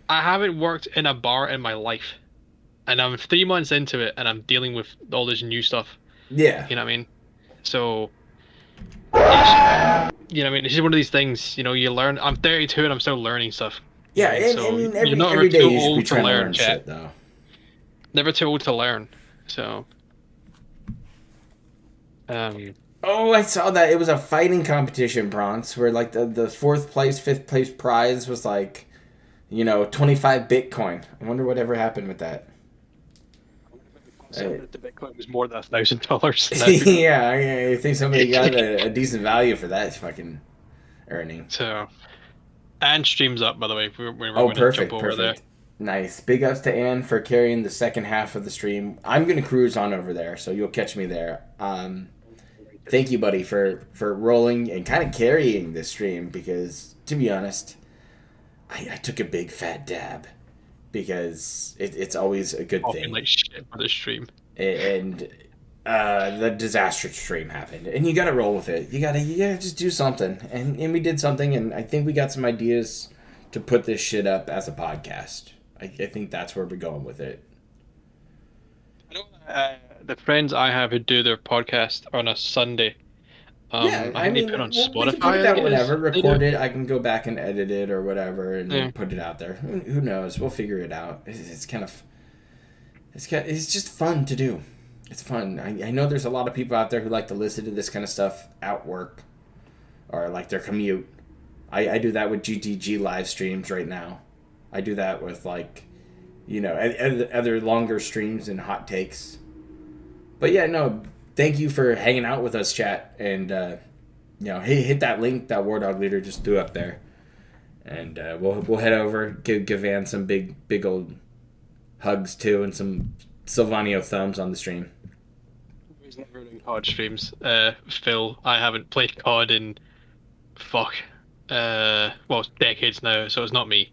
I haven't worked in a bar in my life. And I'm 3 months into it and I'm dealing with all this new stuff. Yeah. You know what I mean? So, you know what I mean? It's just one of these things, you know, you learn. I'm 32 and I'm still learning stuff. Yeah, and so I mean, you're not every day too you should be old to trying to learn learn chat. shit, though. Never too old to learn. So, Oh, I saw that. It was a fighting competition, Bronx, where like the fourth place, fifth place prize was like, you know, 25 Bitcoin. I wonder whatever happened with that. the Bitcoin was more than $1,000. Yeah, I think somebody got a decent value for that fucking earning. So, and streams up, by the way. We're Oh, going to perfect, jump over there. Nice. Big ups to Ann for carrying the second half of the stream. I'm going to cruise on over there, so you'll catch me there. Thank you, buddy, for rolling and kind of carrying this stream because, to be honest, I took a big fat dab because it's always a good thing. Like shit for the stream. And the disaster stream happened, and you got to roll with it. You gotta just do something, and we did something, and I think we got some ideas to put this shit up as a podcast. I think that's where we're going with it. I know the friends I have who do their podcast on a Sunday. Yeah, I mean, they put on we Spotify. can put it out whenever, They record do. it. I can go back and edit it or whatever, and Yeah. put it out there. Who knows? We'll figure it out. It's kind of, it's just fun to do. It's fun. I know there's a lot of people out there who like to listen to this kind of stuff at work, or like their commute. I do that with GTG live streams right now. I do that with like, you know, other longer streams and hot takes. But yeah, no, thank you for hanging out with us, chat. And, you know, hit that link that War Dog Leader just threw up there. And we'll head over, give Ann some big old hugs too, and some Sylvanio thumbs on the stream. He's never doing COD streams. Phil, I haven't played COD in decades now, so it's not me.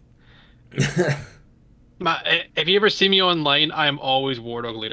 Matt, if you ever see me online, I am always War Dog Leader.